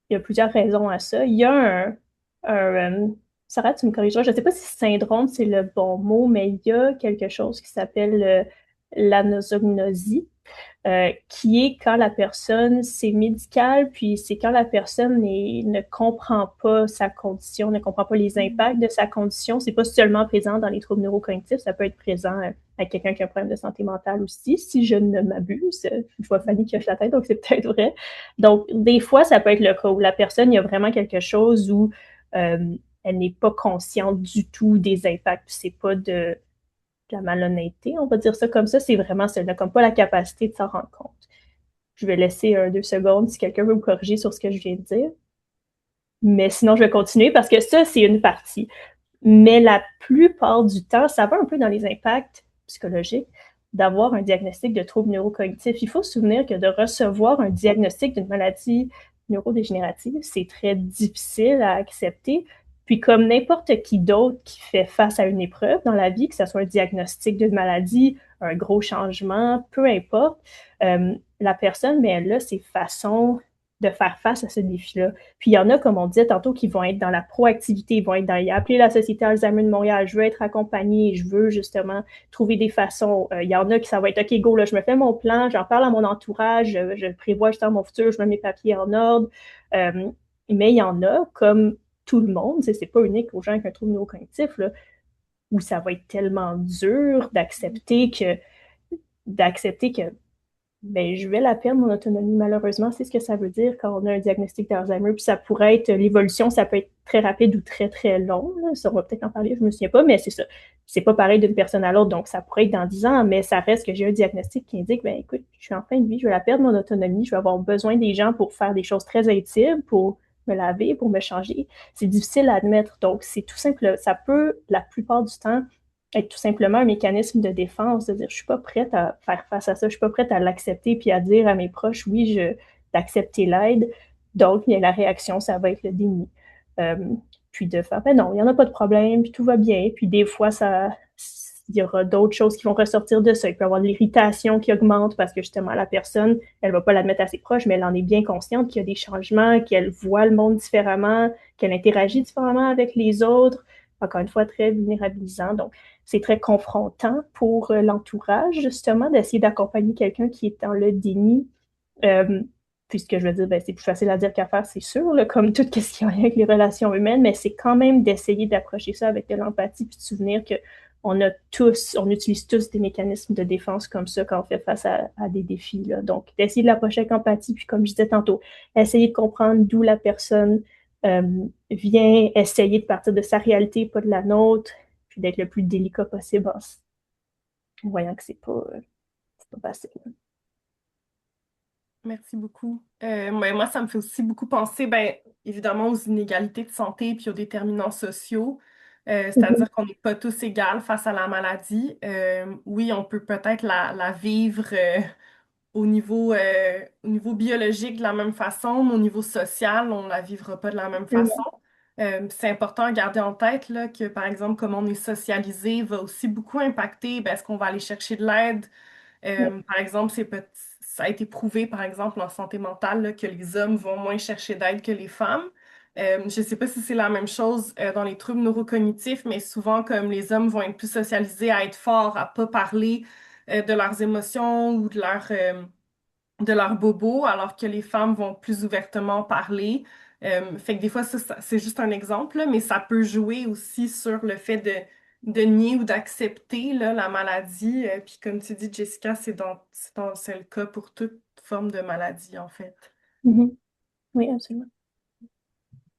il y a plusieurs raisons à ça. Il y a Sarah, tu me corrigeras, je ne sais pas si syndrome, c'est le bon mot, mais il y a quelque chose qui s'appelle l'anosognosie, qui est quand la personne, c'est médical, puis c'est quand la personne ne comprend pas sa condition, ne comprend pas les impacts de sa condition. C'est pas seulement présent dans les troubles neurocognitifs, ça peut être présent à quelqu'un qui a un problème de santé mentale aussi, si je ne m'abuse. Je vois Fanny qui hoche la tête, donc c'est peut-être vrai. Donc, des fois, ça peut être le cas où la personne, il y a vraiment quelque chose où elle n'est pas consciente du tout des impacts. C'est pas de la malhonnêteté, on va dire ça comme ça, c'est vraiment ça, elle n'a comme pas la capacité de s'en rendre compte. Je vais laisser 2 secondes si quelqu'un veut me corriger sur ce que je viens de dire. Mais sinon, je vais continuer parce que ça, c'est une partie. Mais la plupart du temps, ça va un peu dans les impacts psychologiques d'avoir un diagnostic de trouble neurocognitif. Il faut se souvenir que de recevoir un diagnostic d'une maladie neurodégénérative, c'est très difficile à accepter. Puis comme n'importe qui d'autre qui fait face à une épreuve dans la vie, que ce soit un diagnostic d'une maladie, un gros changement, peu importe, la personne, mais elle a ses façons de faire face à ce défi-là. Puis il y en a, comme on disait tantôt, qui vont être dans la proactivité, ils vont être dans appeler la Société Alzheimer de Montréal, je veux être accompagnée, je veux justement trouver des façons. Il y en a qui ça va être OK, go, là, je me fais mon plan, j'en parle à mon entourage, je prévois justement mon futur, je mets mes papiers en ordre. Mais il y en a, comme tout le monde, c'est pas unique aux gens avec un trouble neurocognitif, là, où ça va être tellement dur d'accepter que ben, je vais la perdre, mon autonomie, malheureusement. C'est ce que ça veut dire quand on a un diagnostic d'Alzheimer. Puis ça pourrait être, l'évolution, ça peut être très rapide ou très, très long. Là. Ça, on va peut-être en parler, je me souviens pas, mais c'est ça. C'est pas pareil d'une personne à l'autre, donc ça pourrait être dans 10 ans, mais ça reste que j'ai un diagnostic qui indique, ben écoute, je suis en fin de vie, je vais la perdre, mon autonomie, je vais avoir besoin des gens pour faire des choses très intimes, pour me laver, pour me changer. C'est difficile à admettre. Donc, c'est tout simple. Ça peut, la plupart du temps, être tout simplement un mécanisme de défense, de dire je suis pas prête à faire face à ça, je suis pas prête à l'accepter, puis à dire à mes proches oui, d'accepter l'aide. Donc, bien, la réaction, ça va être le déni. Euh, Puis de faire, ben non, il n'y en a pas de problème, puis tout va bien. Puis des fois, il y aura d'autres choses qui vont ressortir de ça. Il peut y avoir de l'irritation qui augmente parce que justement, la personne, elle va pas l'admettre à ses proches, mais elle en est bien consciente qu'il y a des changements, qu'elle voit le monde différemment, qu'elle interagit différemment avec les autres. Encore une fois, très vulnérabilisant. Donc, c'est très confrontant pour l'entourage, justement, d'essayer d'accompagner quelqu'un qui est dans le déni. Euh, Puis ce que je veux dire, ben, c'est plus facile à dire qu'à faire, c'est sûr, là, comme tout ce qui a rien avec les relations humaines, mais c'est quand même d'essayer d'approcher ça avec de l'empathie, puis de se souvenir que on utilise tous des mécanismes de défense comme ça quand on fait face à des défis, là. Donc, d'essayer de l'approcher avec empathie, puis comme je disais tantôt, essayer de comprendre d'où la personne euh, vient, essayer de partir de sa réalité, pas de la nôtre, puis d'être le plus délicat possible en voyant que c'est pas facile. Merci beaucoup. Moi, ça me fait aussi beaucoup penser, ben, évidemment, aux inégalités de santé puis aux déterminants sociaux. Mhm. C'est-à-dire qu'on n'est pas tous égaux face à la maladie. Oui, on peut peut-être la vivre au niveau biologique de la même façon, mais au niveau social, on ne la vivra pas de la même façon. C'est important à garder en tête là, que, par exemple, comment on est socialisé va aussi beaucoup impacter ben, est-ce qu'on va aller chercher de l'aide. Ouais. Par exemple, ça a été prouvé, par exemple, en santé mentale, là, que les hommes vont moins chercher d'aide que les femmes. Je ne sais pas si c'est la même chose dans les troubles neurocognitifs, mais souvent, comme les hommes vont être plus socialisés à être forts, à pas parler de leurs émotions ou de leurs bobos, alors que les femmes vont plus ouvertement parler. Fait que des fois, c'est juste un exemple, là, mais ça peut jouer aussi sur le fait de nier ou d'accepter là, la maladie. Puis comme tu dis, Jessica, c'est le cas pour toute forme de maladie, en fait. Mhm. Oui, absolument.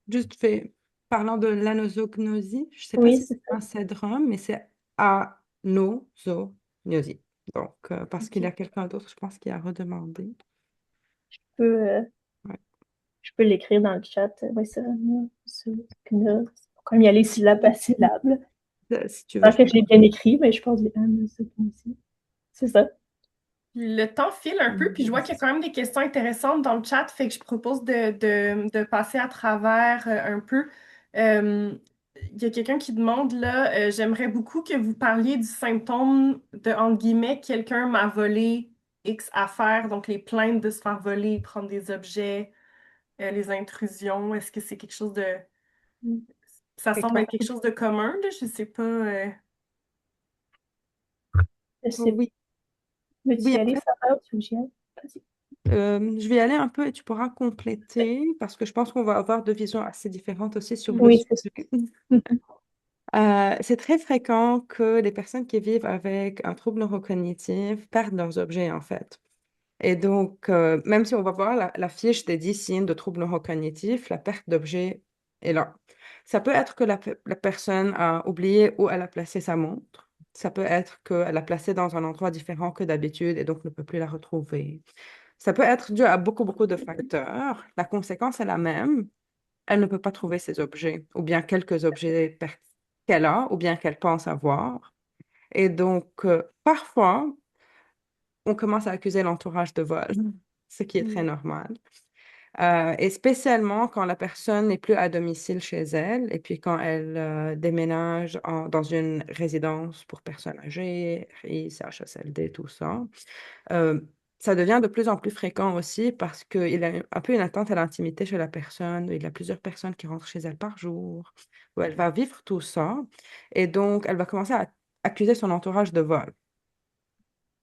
Juste fait, parlant de l'anosognosie, je ne sais pas Oui, si c'est c'est ça. un syndrome, mais c'est anosognosie. Donc, parce qu'il y OK. a quelqu'un d'autre, je pense, qui a redemandé. peux, euh, Ouais. je peux l'écrire dans le chat. Oui, ça, comme il y a les syllabes à syllabes. Si tu veux, Parce je que peux. je l'ai bien écrit, mais je pense que c'est ça. Puis le temps file un peu, puis je vois qu'il y a quand même des questions intéressantes dans le chat, fait que je propose de passer à travers un peu. Euh, il y a quelqu'un qui demande là, j'aimerais beaucoup que vous parliez du symptôme de, entre guillemets, quelqu'un m'a volé X affaires, donc les plaintes de se faire voler, prendre des objets, les intrusions. Est-ce que c'est quelque chose de... Ça semble être Fréquent. quelque chose de commun, là, je sais pas. Je sais, Oui, veux-tu oui, y en aller, fait, Sarah, ou tu veux que j'y aille? Vas-y. je vais y aller un peu et tu pourras compléter parce que je pense qu'on va avoir deux visions assez différentes aussi sur le Oui, c'est ça. sujet. C'est très fréquent que les personnes qui vivent avec un trouble neurocognitif perdent leurs objets, en fait. Et donc, même si on va voir la fiche des 10 signes de troubles neurocognitifs, la perte d'objet est là. Ça peut être que la personne a oublié où elle a placé sa montre. Ça peut être qu'elle l'a placée dans un endroit différent que d'habitude et donc ne peut plus la retrouver. Ça peut être dû à beaucoup, beaucoup de facteurs. La conséquence est la même. Elle ne peut pas trouver ses objets, ou bien quelques objets qu'elle a, ou bien qu'elle pense avoir. Et donc, parfois, on commence à accuser l'entourage de vol, ce qui est très Mm. normal. Et spécialement quand la personne n'est plus à domicile chez elle, et puis quand elle déménage dans une résidence pour personnes âgées, RI, CHSLD, tout ça. Euh, Ça devient de plus en plus fréquent aussi parce qu'il y a un peu une attente à l'intimité chez la personne. Il y a plusieurs personnes qui rentrent chez elle par jour, où elle va vivre tout ça. Et donc, elle va commencer à accuser son entourage de vol.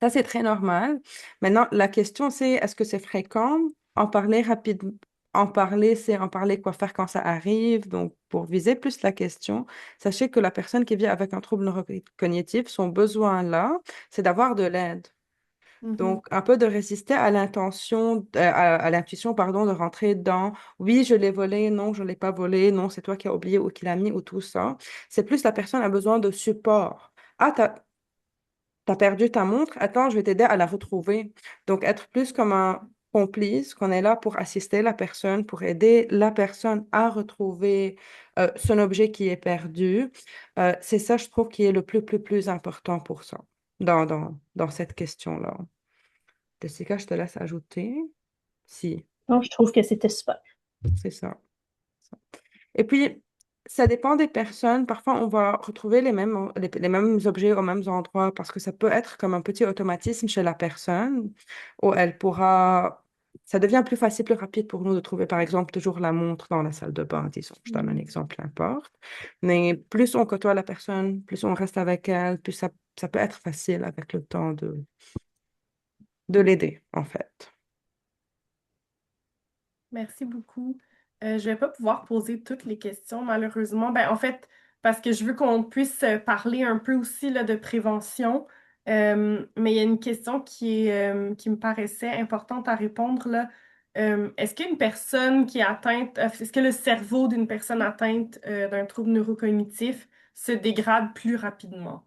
Ça, c'est très normal. Maintenant, la question, c'est est-ce que c'est fréquent? En parler rapidement. En parler, c'est en parler quoi faire quand ça arrive. Donc, pour viser plus la question, sachez que la personne qui vit avec un trouble neurocognitif, son besoin là, c'est d'avoir de l'aide. Mhm. Donc, un peu de résister à à l'intuition, pardon, de rentrer dans oui, je l'ai volé, non, je ne l'ai pas volé, non, c'est toi qui as oublié ou qui l'as mis ou tout ça. C'est plus la personne a besoin de support. Ah, t'as perdu ta montre, attends, je vais t'aider à la retrouver. Donc, être plus comme un complice, qu'on est là pour assister la personne, pour aider la personne à retrouver son objet qui est perdu. C'est ça, je trouve, qui est le plus important pour ça, dans cette question-là. Jessica, je te laisse ajouter. Si, Non, je trouve que c'était super. c'est ça. Et puis, ça dépend des personnes. Parfois, on va retrouver les mêmes objets aux mêmes endroits parce que ça peut être comme un petit automatisme chez la personne où elle pourra... Ça devient plus facile, plus rapide pour nous de trouver, par exemple, toujours la montre dans la salle de bain, disons. Je donne un exemple, n'importe. Mais plus on côtoie la personne, plus on reste avec elle, plus ça peut être facile avec le temps de l'aider, en fait. Merci beaucoup. Je vais pas pouvoir poser toutes les questions, malheureusement. Ben, en fait, parce que je veux qu'on puisse parler un peu aussi là, de prévention. Mais il y a une question qui me paraissait importante à répondre là. Est-ce qu'une personne qui est atteinte, est-ce que le cerveau d'une personne atteinte d'un trouble neurocognitif se dégrade plus rapidement?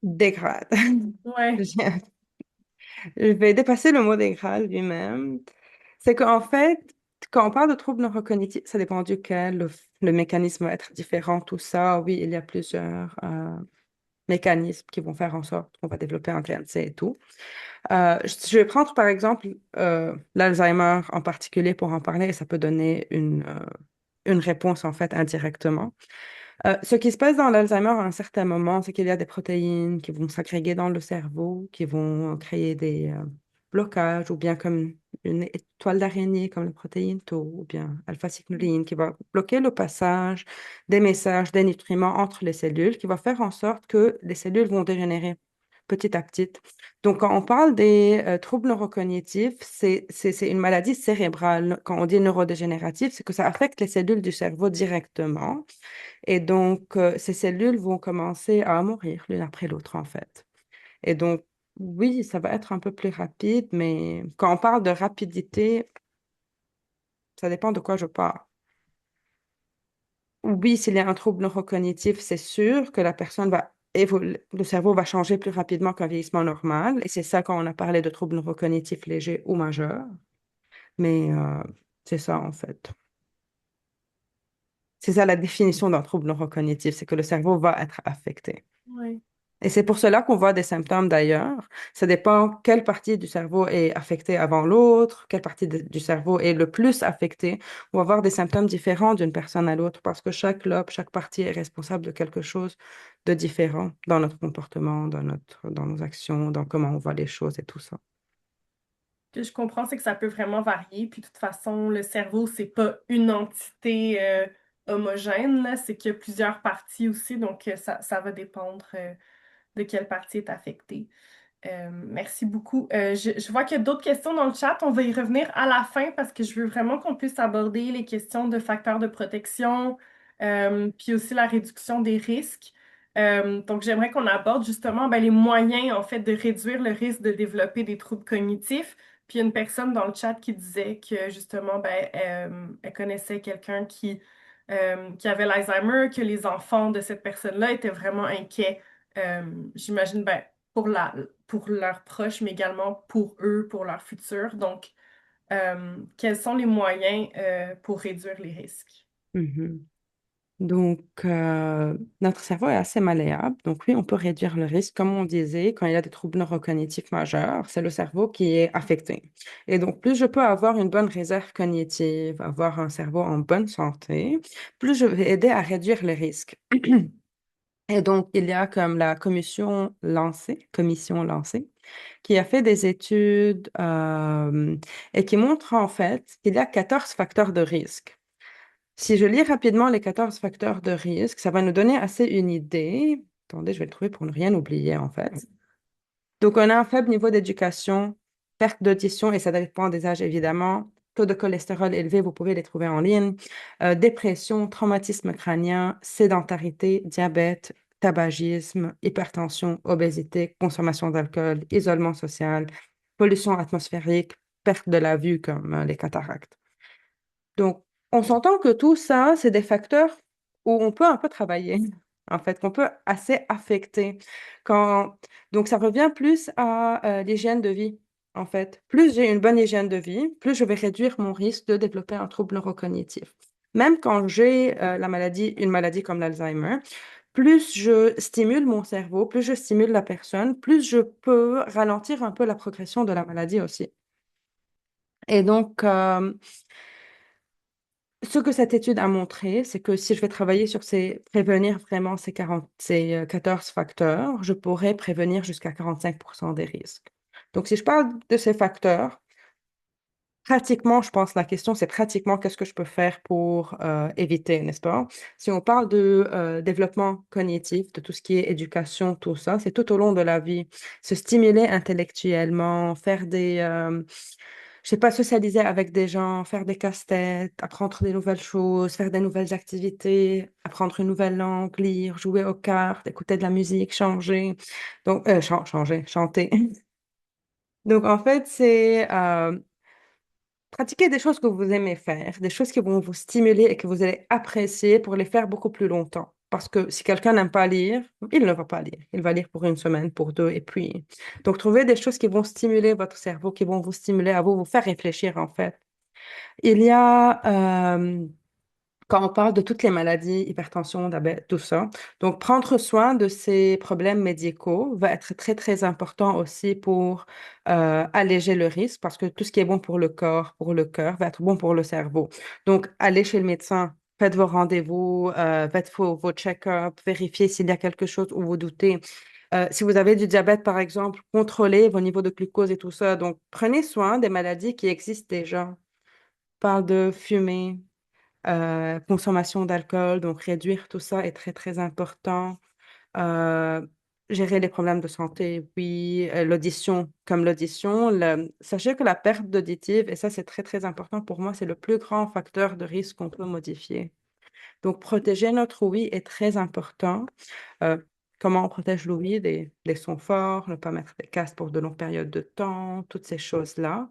Dégrade. Ouais. Je vais dépasser le mot dégrade lui-même. C'est qu'en fait, quand on parle de troubles neurocognitifs, ça dépend duquel, le mécanisme va être différent, tout ça. Oui, il y a plusieurs mécanismes qui vont faire en sorte qu'on va développer un TNC et tout. Je vais prendre par exemple l'Alzheimer en particulier pour en parler et ça peut donner une réponse en fait indirectement. Ce qui se passe dans l'Alzheimer à un certain moment, c'est qu'il y a des protéines qui vont s'agréger dans le cerveau, qui vont créer des blocages, ou bien comme une étoile d'araignée, comme la protéine Tau, ou bien alpha-synucléine, qui va bloquer le passage des messages, des nutriments entre les cellules, qui va faire en sorte que les cellules vont dégénérer petit à petit. Donc, quand on parle des troubles neurocognitifs, c'est une maladie cérébrale. Quand on dit neurodégénératif, c'est que ça affecte les cellules du cerveau directement. Et donc, ces cellules vont commencer à mourir l'une après l'autre, en fait. Et donc, oui, ça va être un peu plus rapide, mais quand on parle de rapidité, ça dépend de quoi je parle. Oui, s'il y a un trouble neurocognitif, c'est sûr que la personne va évoluer, le cerveau va changer plus rapidement qu'un vieillissement normal. Et c'est ça quand on a parlé de troubles neurocognitifs légers ou majeurs. Mais c'est ça, en fait. C'est ça la définition d'un trouble neurocognitif, c'est que le cerveau va être affecté. Ouais. Et c'est pour cela qu'on voit des symptômes d'ailleurs. Ça dépend quelle partie du cerveau est affectée avant l'autre, quelle partie du cerveau est le plus affectée. On va voir des symptômes différents d'une personne à l'autre parce que chaque lobe, chaque partie est responsable de quelque chose de différent dans notre comportement, dans nos actions, dans comment on voit les choses et tout ça. Ce que je comprends, c'est que ça peut vraiment varier. Puis de toute façon, le cerveau, c'est pas une entité homogène, là. C'est qu'il y a plusieurs parties aussi, donc ça va dépendre de quelle partie est affectée. Merci beaucoup. Je vois qu'il y a d'autres questions dans le chat. On va y revenir à la fin parce que je veux vraiment qu'on puisse aborder les questions de facteurs de protection, puis aussi la réduction des risques. Donc, j'aimerais qu'on aborde justement ben, les moyens, en fait, de réduire le risque de développer des troubles cognitifs. Puis, il y a une personne dans le chat qui disait que justement, ben, elle connaissait quelqu'un qui avait l'Alzheimer, que les enfants de cette personne-là étaient vraiment inquiets. J'imagine, ben, pour leurs proches, mais également pour eux, pour leur futur. Donc, quels sont les moyens pour réduire les risques? Mhm. Donc, notre cerveau est assez malléable. Donc, oui, on peut réduire le risque. Comme on disait, quand il y a des troubles neurocognitifs majeurs, c'est le cerveau qui est affecté. Et donc, plus je peux avoir une bonne réserve cognitive, avoir un cerveau en bonne santé, plus je vais aider à réduire les risques. Et donc, il y a comme la commission lancée, qui a fait des études et qui montre en fait qu'il y a 14 facteurs de risque. Si je lis rapidement les 14 facteurs de risque, ça va nous donner assez une idée. Attendez, je vais le trouver pour ne rien oublier, en fait. Donc, on a un faible niveau d'éducation, perte d'audition, et ça dépend des âges, évidemment. Taux de cholestérol élevé, vous pouvez les trouver en ligne. Dépression, traumatisme crânien, sédentarité, diabète, tabagisme, hypertension, obésité, consommation d'alcool, isolement social, pollution atmosphérique, perte de la vue comme les cataractes. Donc, on s'entend que tout ça, c'est des facteurs où on peut un peu travailler. en fait, qu'on peut assez affecter. Quand... Donc, ça revient plus à l'hygiène de vie, en fait. Plus j'ai une bonne hygiène de vie, plus je vais réduire mon risque de développer un trouble neurocognitif. Même quand j'ai une maladie comme l'Alzheimer, plus je stimule mon cerveau, plus je stimule la personne, plus je peux ralentir un peu la progression de la maladie aussi. Et donc, ce que cette étude a montré, c'est que si je vais travailler sur prévenir vraiment ces 14 facteurs, je pourrais prévenir jusqu'à 45% des risques. Donc, si je parle de ces facteurs, pratiquement, je pense, la question, c'est pratiquement qu'est-ce que je peux faire pour éviter, n'est-ce pas? Si on parle de développement cognitif, de tout ce qui est éducation, tout ça, c'est tout au long de la vie. Se stimuler intellectuellement, je sais pas, socialiser avec des gens, faire des casse-têtes, apprendre des nouvelles choses, faire des nouvelles activités, apprendre une nouvelle langue, lire, jouer aux cartes, écouter de la musique, changer. Donc, changer, chanter. Donc, en fait, c'est pratiquer des choses que vous aimez faire, des choses qui vont vous stimuler et que vous allez apprécier pour les faire beaucoup plus longtemps. Parce que si quelqu'un n'aime pas lire, il ne va pas lire. Il va lire pour une semaine, pour deux, et puis... Donc, trouver des choses qui vont stimuler votre cerveau, qui vont vous stimuler à vous faire réfléchir, en fait. Il y a, quand on parle de toutes les maladies, hypertension, diabète, tout ça, donc prendre soin de ces problèmes médicaux va être très, très important aussi pour alléger le risque parce que tout ce qui est bon pour le corps, pour le cœur, va être bon pour le cerveau. Donc, allez chez le médecin. Faites vos rendez-vous, faites vos check-ups, vérifiez s'il y a quelque chose où vous doutez. Si vous avez du diabète, par exemple, contrôlez vos niveaux de glucose et tout ça. Donc, prenez soin des maladies qui existent déjà. Parle de fumer, consommation d'alcool, donc réduire tout ça est très, très important. Euh, Gérer les problèmes de santé, oui. L'audition, comme l'audition, sachez que la perte d'auditive, et ça c'est très, très important pour moi, c'est le plus grand facteur de risque qu'on peut modifier. Donc, protéger notre ouïe est très important. Euh, Comment on protège l'ouïe des sons forts, ne pas mettre des casques pour de longues périodes de temps, toutes ces choses-là.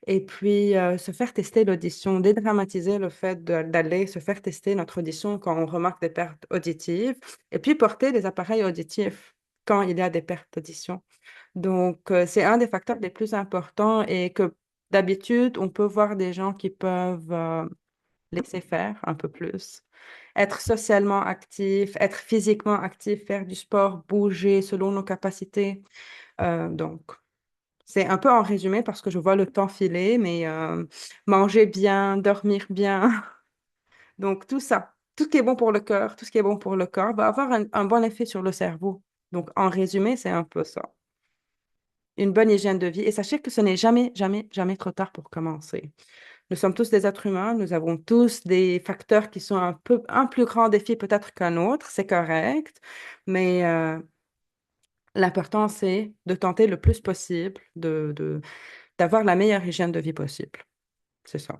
Et puis, se faire tester l'audition, dédramatiser le fait d'aller se faire tester notre audition quand on remarque des pertes auditives, et puis porter des appareils auditifs quand il y a des pertes d'audition. Donc, c'est un des facteurs les plus importants et que d'habitude, on peut voir des gens qui peuvent laisser faire un peu plus, être socialement actif, être physiquement actif, faire du sport, bouger selon nos capacités. Donc, c'est un peu en résumé parce que je vois le temps filer, mais manger bien, dormir bien, donc tout ça, tout ce qui est bon pour le cœur, tout ce qui est bon pour le corps va avoir un bon effet sur le cerveau. Donc en résumé, c'est un peu ça. Une bonne hygiène de vie. Et sachez que ce n'est jamais, jamais, jamais trop tard pour commencer. Nous sommes tous des êtres humains, nous avons tous des facteurs qui sont un plus grand défi peut-être qu'un autre, c'est correct, mais l'important, c'est de tenter le plus possible d'avoir la meilleure hygiène de vie possible. C'est ça.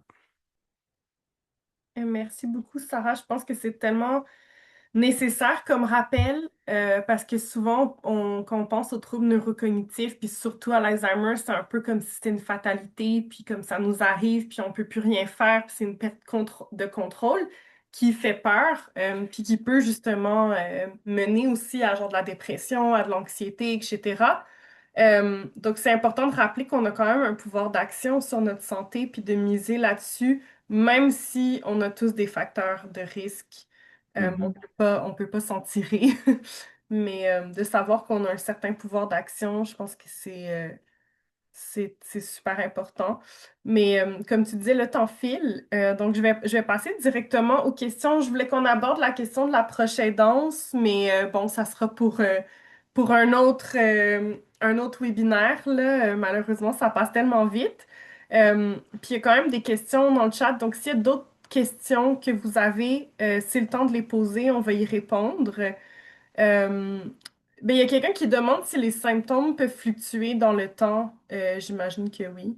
Merci beaucoup, Sarah. Je pense que c'est tellement nécessaire comme rappel parce que souvent, quand on pense aux troubles neurocognitifs, puis surtout à l'Alzheimer, c'est un peu comme si c'était une fatalité, puis comme ça nous arrive, puis on peut plus rien faire, puis c'est une perte de contrôle qui fait peur, puis qui peut justement mener aussi à genre de la dépression, à de l'anxiété, etc. Donc, c'est important de rappeler qu'on a quand même un pouvoir d'action sur notre santé, puis de miser là-dessus, même si on a tous des facteurs de risque. Mhm. On peut pas s'en tirer, mais de savoir qu'on a un certain pouvoir d'action, je pense que c'est super important. Mais comme tu disais, le temps file. Donc, je vais passer directement aux questions. Je voulais qu'on aborde la question de la prochaine danse, mais bon, ça sera pour un autre webinaire, là. Malheureusement, ça passe tellement vite. Puis, il y a quand même des questions dans le chat. Donc, s'il y a d'autres questions que vous avez, c'est le temps de les poser. On va y répondre. Euh, ben, il y a quelqu'un qui demande si les symptômes peuvent fluctuer dans le temps. J'imagine que oui.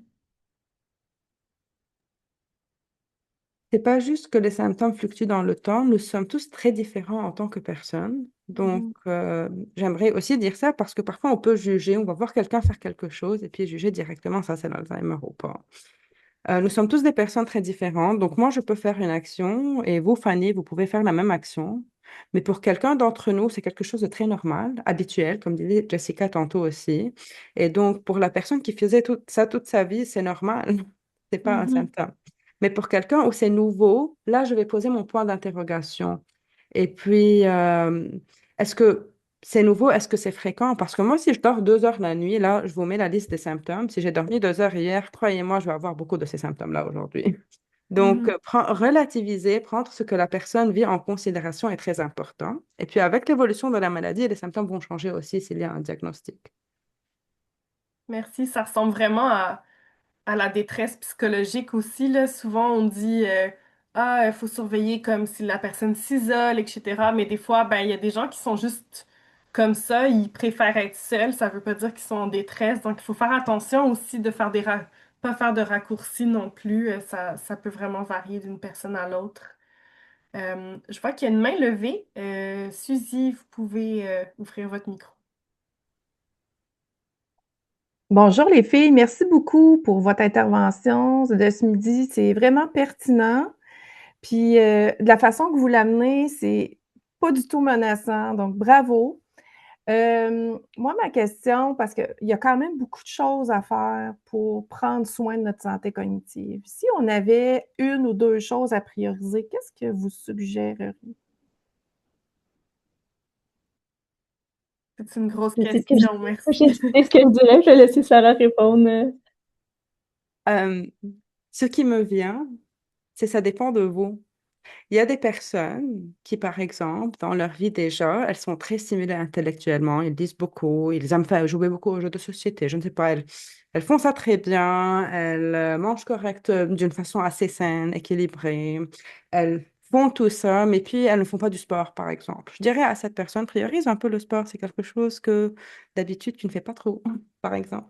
C'est pas juste que les symptômes fluctuent dans le temps, nous sommes tous très différents en tant que personnes. Donc, Mhm. j'aimerais aussi dire ça parce que parfois on peut juger, on va voir quelqu'un faire quelque chose et puis juger directement ça c'est l'Alzheimer ou pas. Nous sommes tous des personnes très différentes. Donc, moi, je peux faire une action et vous, Fanny, vous pouvez faire la même action. Mais pour quelqu'un d'entre nous, c'est quelque chose de très normal, habituel, comme disait Jessica tantôt aussi. Et donc, pour la personne qui faisait tout ça toute sa vie, c'est normal. C'est pas un Mhm. symptôme. Mais pour quelqu'un où c'est nouveau, là, je vais poser mon point d'interrogation. Et puis, est-ce que c'est nouveau? Est-ce que c'est fréquent? Parce que moi, si je dors 2 heures la nuit, là, je vous mets la liste des symptômes. Si j'ai dormi 2 heures hier, croyez-moi, je vais avoir beaucoup de ces symptômes-là aujourd'hui. Donc, Mhm. relativiser, prendre ce que la personne vit en considération est très important. Et puis, avec l'évolution de la maladie, les symptômes vont changer aussi s'il y a un diagnostic. Merci, ça ressemble vraiment à la détresse psychologique aussi, là. Souvent, on dit ah, il faut surveiller comme si la personne s'isole, etc. Mais des fois, ben, il y a des gens qui sont juste comme ça, ils préfèrent être seuls. Ça veut pas dire qu'ils sont en détresse. Donc, il faut faire attention aussi de faire pas faire de raccourcis non plus. Ça peut vraiment varier d'une personne à l'autre. Je vois qu'il y a une main levée. Suzy, vous pouvez ouvrir votre micro. Bonjour les filles, merci beaucoup pour votre intervention de ce midi. C'est vraiment pertinent. Puis de la façon que vous l'amenez, c'est pas du tout menaçant. Donc bravo. Moi, ma question, parce qu'il y a quand même beaucoup de choses à faire pour prendre soin de notre santé cognitive. Si on avait une ou deux choses à prioriser, qu'est-ce que vous suggéreriez? C'est une grosse Je sais que je, question, je merci. sais ce que je dirais, je vais laisser Sarah répondre. Euh, Ce qui me vient, c'est ça dépend de vous. Il y a des personnes qui, par exemple, dans leur vie déjà, elles sont très stimulées intellectuellement, ils lisent beaucoup, ils aiment faire jouer beaucoup aux jeux de société, je ne sais pas, elles font ça très bien, elles mangent correct d'une façon assez saine, équilibrée, elles font tout ça, mais puis elles ne font pas du sport, par exemple. Je dirais à cette personne, priorise un peu le sport, c'est quelque chose que d'habitude tu ne fais pas trop, par exemple.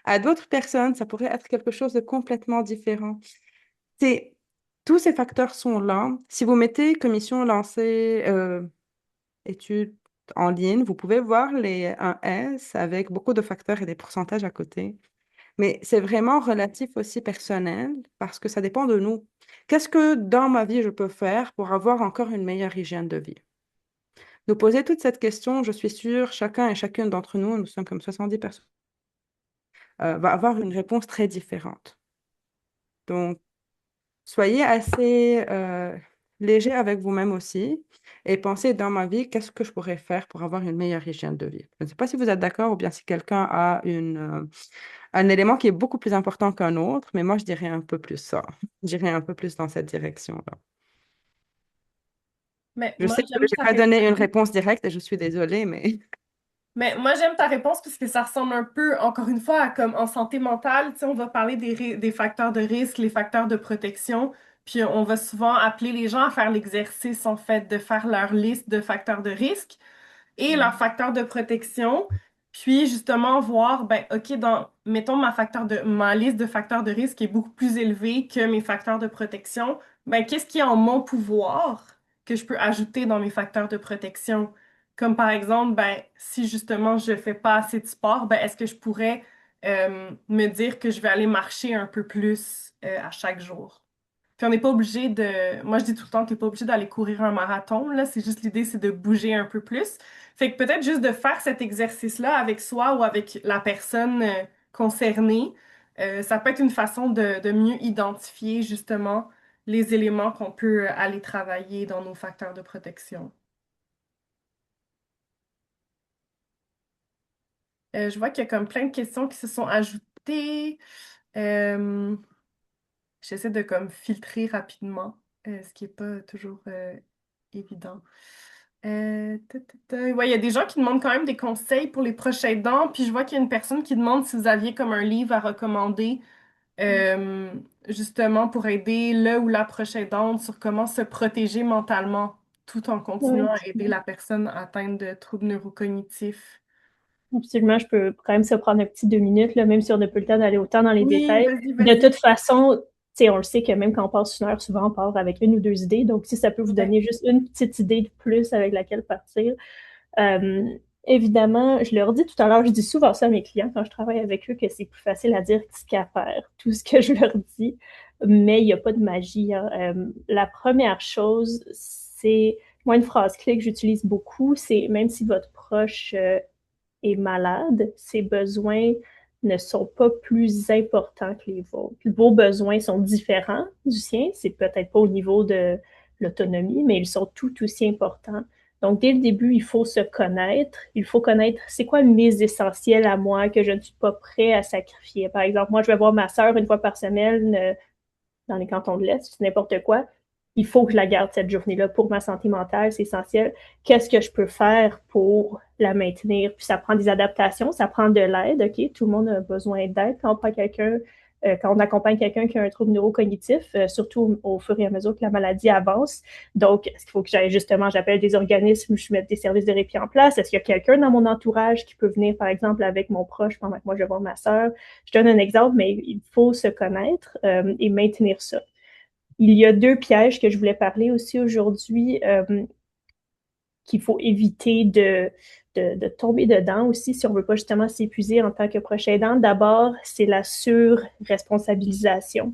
À d'autres personnes, ça pourrait être quelque chose de complètement différent. C'est, tous ces facteurs sont là. Si vous mettez commission lancée études en ligne, vous pouvez voir un S avec beaucoup de facteurs et des pourcentages à côté. Mais c'est vraiment relatif aussi personnel parce que ça dépend de nous. Qu'est-ce que dans ma vie je peux faire pour avoir encore une meilleure hygiène de vie? Nous poser toute cette question, je suis sûre, chacun et chacune d'entre nous, nous sommes comme 70 personnes, va avoir une réponse très différente. Donc, soyez assez léger avec vous-même aussi et pensez dans ma vie, qu'est-ce que je pourrais faire pour avoir une meilleure hygiène de vie. Je ne sais pas si vous êtes d'accord ou bien si quelqu'un a un élément qui est beaucoup plus important qu'un autre, mais moi, je dirais un peu plus ça. Je dirais un peu plus dans cette direction-là. Mais Je moi, sais que je j'aime n'ai ta pas donné une réponse. réponse directe et je suis désolée, mais Mais moi, j'aime ta réponse parce que ça ressemble un peu, encore une fois, à comme en santé mentale, tu sais, on va parler des facteurs de risque, les facteurs de protection, puis on va souvent appeler les gens à faire l'exercice, en fait, de faire leur liste de facteurs de risque et leurs Mhm. facteurs de protection, puis justement voir, ben, OK, mettons, ma liste de facteurs de risque est beaucoup plus élevée que mes facteurs de protection, ben, qu'est-ce qui est en mon pouvoir que je peux ajouter dans mes facteurs de protection? Comme par exemple, ben, si justement je fais pas assez de sport, ben, est-ce que je pourrais me dire que je vais aller marcher un peu plus à chaque jour? Puis on n'est pas obligé de. Moi, je dis tout le temps que t'es pas obligé d'aller courir un marathon, là. C'est juste l'idée, c'est de bouger un peu plus. Fait que peut-être juste de faire cet exercice-là avec soi ou avec la personne concernée, ça peut être une façon de mieux identifier justement les éléments qu'on peut aller travailler dans nos facteurs de protection. Je vois qu'il y a comme plein de questions qui se sont ajoutées. Euh, J'essaie de comme filtrer rapidement, ce qui n'est pas toujours évident. Ouais, il y a des gens qui demandent quand même des conseils pour les prochains dents, puis je vois qu'il y a une personne qui demande si vous aviez comme un livre à recommander, euh, justement pour aider le ou la prochaine dente sur comment se protéger mentalement, tout en continuant Oui, à aider la personne atteinte de troubles neurocognitifs. absolument, je peux quand même se prendre un petit 2 minutes, là, même si on n'a pas le temps d'aller autant dans les Oui, détails. vas-y, De toute vas-y. façon, on le sait que même quand on passe une heure, souvent on part avec une ou deux idées. Donc, si ça peut vous Ouais. donner juste une petite idée de plus avec laquelle partir. Euh, Évidemment, je leur dis tout à l'heure, je dis souvent ça à mes clients quand je travaille avec eux, que c'est plus facile à dire qu'à faire, tout ce que je leur dis, mais il n'y a pas de magie, hein. La première chose, c'est Moi, une phrase clé que j'utilise beaucoup, c'est même si votre proche est malade, ses besoins ne sont pas plus importants que les vôtres. Vos besoins sont différents du sien, c'est peut-être pas au niveau de l'autonomie, mais ils sont tout aussi importants. Donc, dès le début, il faut se connaître. Il faut connaître c'est quoi mes essentiels à moi que je ne suis pas prêt à sacrifier. Par exemple, moi, je vais voir ma sœur une fois par semaine dans les cantons de l'Est, c'est n'importe quoi. Il faut que je la garde cette journée-là pour ma santé mentale, c'est essentiel. Qu'est-ce que je peux faire pour la maintenir? Puis ça prend des adaptations, ça prend de l'aide, OK? Tout le monde a besoin d'aide quand on prend quelqu'un, quand on accompagne quelqu'un qui a un trouble neurocognitif, surtout au fur et à mesure que la maladie avance. Donc, est-ce qu'il faut que j'aille justement, j'appelle des organismes, je mette des services de répit en place? Est-ce qu'il y a quelqu'un dans mon entourage qui peut venir, par exemple, avec mon proche pendant que moi je vais voir ma sœur? Je donne un exemple, mais il faut se connaître et maintenir ça. Il y a deux pièges que je voulais parler aussi aujourd'hui qu'il faut éviter de tomber dedans aussi si on veut pas justement s'épuiser en tant que proche aidant. D'abord, c'est la surresponsabilisation.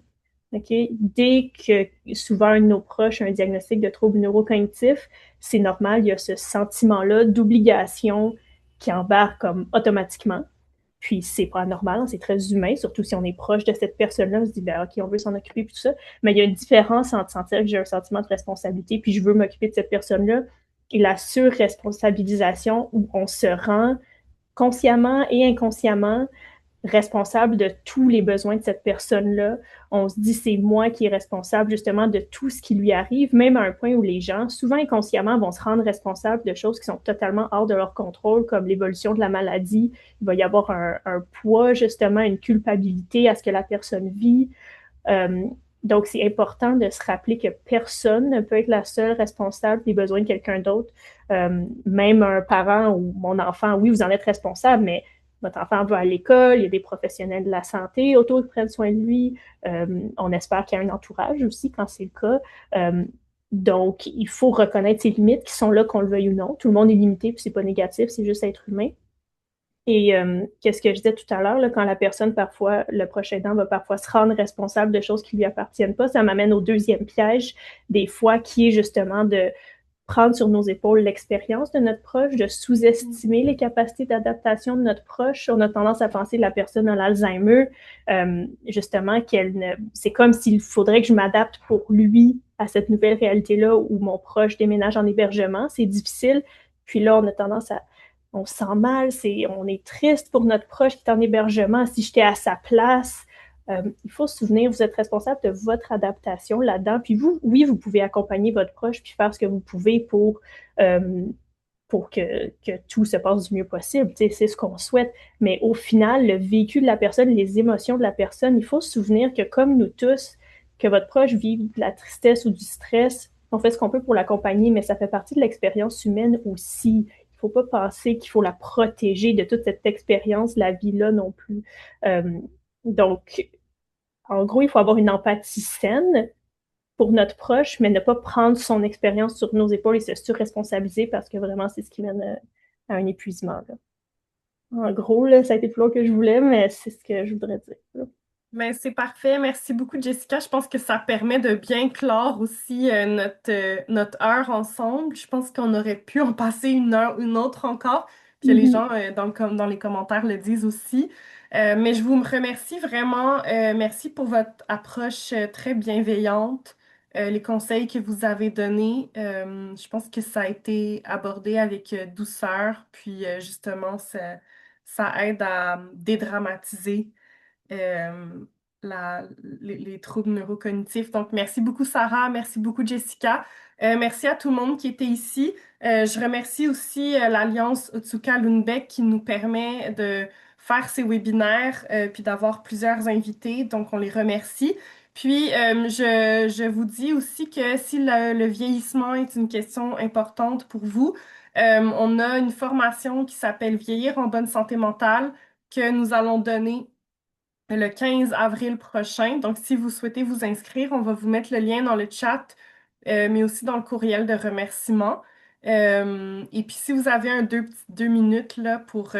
Okay? Dès que souvent un de nos proches a un diagnostic de trouble neurocognitif, c'est normal, il y a ce sentiment-là d'obligation qui embarque comme automatiquement. Puis c'est pas normal, c'est très humain, surtout si on est proche de cette personne-là, on se dit, ben ok, on veut s'en occuper, puis tout ça. Mais il y a une différence entre sentir que j'ai un sentiment de responsabilité, puis je veux m'occuper de cette personne-là, et la surresponsabilisation où on se rend consciemment et inconsciemment responsable de tous les besoins de cette personne-là. On se dit, c'est moi qui est responsable justement de tout ce qui lui arrive, même à un point où les gens, souvent inconsciemment, vont se rendre responsables de choses qui sont totalement hors de leur contrôle, comme l'évolution de la maladie. Il va y avoir un poids, justement, une culpabilité à ce que la personne vit. Euh, donc, c'est important de se rappeler que personne ne peut être la seule responsable des besoins de quelqu'un d'autre. Même un parent ou mon enfant, oui, vous en êtes responsable, mais votre enfant va à l'école, il y a des professionnels de la santé autour qui prennent soin de lui. On espère qu'il y a un entourage aussi quand c'est le cas. Donc, il faut reconnaître ses limites qui sont là, qu'on le veuille ou non. Tout le monde est limité, puis c'est pas négatif, c'est juste être humain. Et qu'est-ce que je disais tout à l'heure, là, quand la personne, parfois, le proche aidant va parfois se rendre responsable de choses qui lui appartiennent pas, ça m'amène au deuxième piège, des fois, qui est justement de prendre sur nos épaules l'expérience de notre proche, de sous-estimer les capacités d'adaptation de notre proche. On a tendance à penser que la personne a l'Alzheimer, justement, c'est comme s'il faudrait que je m'adapte pour lui à cette nouvelle réalité-là où mon proche déménage en hébergement. C'est difficile. Puis là, on a tendance à on se sent mal, on est triste pour notre proche qui est en hébergement. Si j'étais à sa place, il faut se souvenir, vous êtes responsable de votre adaptation là-dedans. Puis vous, oui, vous pouvez accompagner votre proche puis faire ce que vous pouvez pour que tout se passe du mieux possible. C'est ce qu'on souhaite. Mais au final, le vécu de la personne, les émotions de la personne, il faut se souvenir que comme nous tous, que votre proche vive de la tristesse ou du stress, on fait ce qu'on peut pour l'accompagner, mais ça fait partie de l'expérience humaine aussi. Il ne faut pas penser qu'il faut la protéger de toute cette expérience, la vie-là non plus. Donc, en gros, il faut avoir une empathie saine pour notre proche, mais ne pas prendre son expérience sur nos épaules et se surresponsabiliser parce que vraiment, c'est ce qui mène à un épuisement. Là. En gros, là, ça a été plus long que je voulais, mais c'est ce que je voudrais dire. Là. Ben, c'est parfait. Merci beaucoup, Jessica. Je pense que ça permet de bien clore aussi notre heure ensemble. Je pense qu'on aurait pu en passer une heure, une autre encore. Puis les gens dans les commentaires le disent aussi. Mais je vous remercie vraiment. Merci pour votre approche très bienveillante, les conseils que vous avez donnés. Je pense que ça a été abordé avec douceur. Puis justement, ça aide à dédramatiser euh, les troubles neurocognitifs. Donc, merci beaucoup, Sarah. Merci beaucoup, Jessica. Merci à tout le monde qui était ici. Je remercie aussi l'Alliance Otsuka Lundbeck qui nous permet de faire ces webinaires puis d'avoir plusieurs invités. Donc, on les remercie. Puis, je vous dis aussi que si le vieillissement est une question importante pour vous, on a une formation qui s'appelle Vieillir en bonne santé mentale que nous allons donner le 15 avril prochain. Donc, si vous souhaitez vous inscrire, on va vous mettre le lien dans le chat, mais aussi dans le courriel de remerciement. Et puis, si vous avez deux minutes là, pour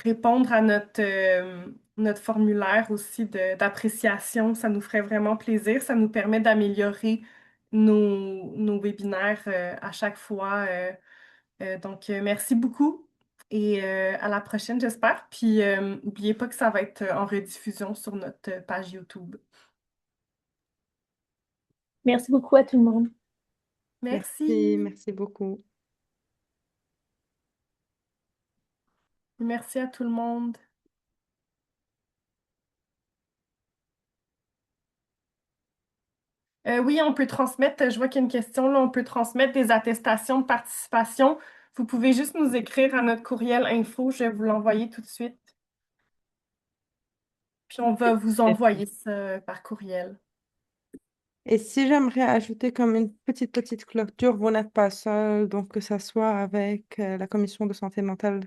répondre à notre formulaire aussi d'appréciation, ça nous ferait vraiment plaisir. Ça nous permet d'améliorer nos webinaires à chaque fois. Donc, merci beaucoup et à la prochaine, j'espère. Puis, n'oubliez pas que ça va être en rediffusion sur notre page YouTube. Merci beaucoup à tout le monde. Merci, Merci. merci beaucoup. Merci à tout le monde. Oui, on peut transmettre, je vois qu'il y a une question là, on peut transmettre des attestations de participation. Vous pouvez juste nous écrire à notre courriel info, je vais vous l'envoyer tout de suite. Puis on va vous envoyer ça par courriel. Et si j'aimerais ajouter comme une petite clôture, vous n'êtes pas seul, donc que ça soit avec la Commission de santé mentale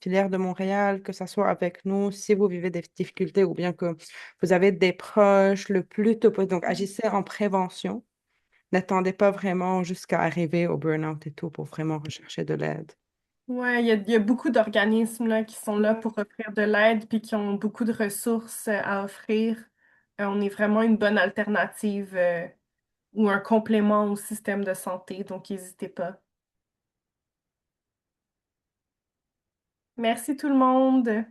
filière de Montréal, que ça soit avec nous, si vous vivez des difficultés ou bien que vous avez des proches, le plus tôt possible. Donc, agissez en prévention. N'attendez pas vraiment jusqu'à arriver au burn-out et tout pour vraiment rechercher de l'aide. Ouais, il y a beaucoup d'organismes là, qui sont là pour offrir de l'aide puis qui ont beaucoup de ressources à offrir. On est vraiment une bonne alternative ou un complément au système de santé, donc n'hésitez pas. Merci tout le monde.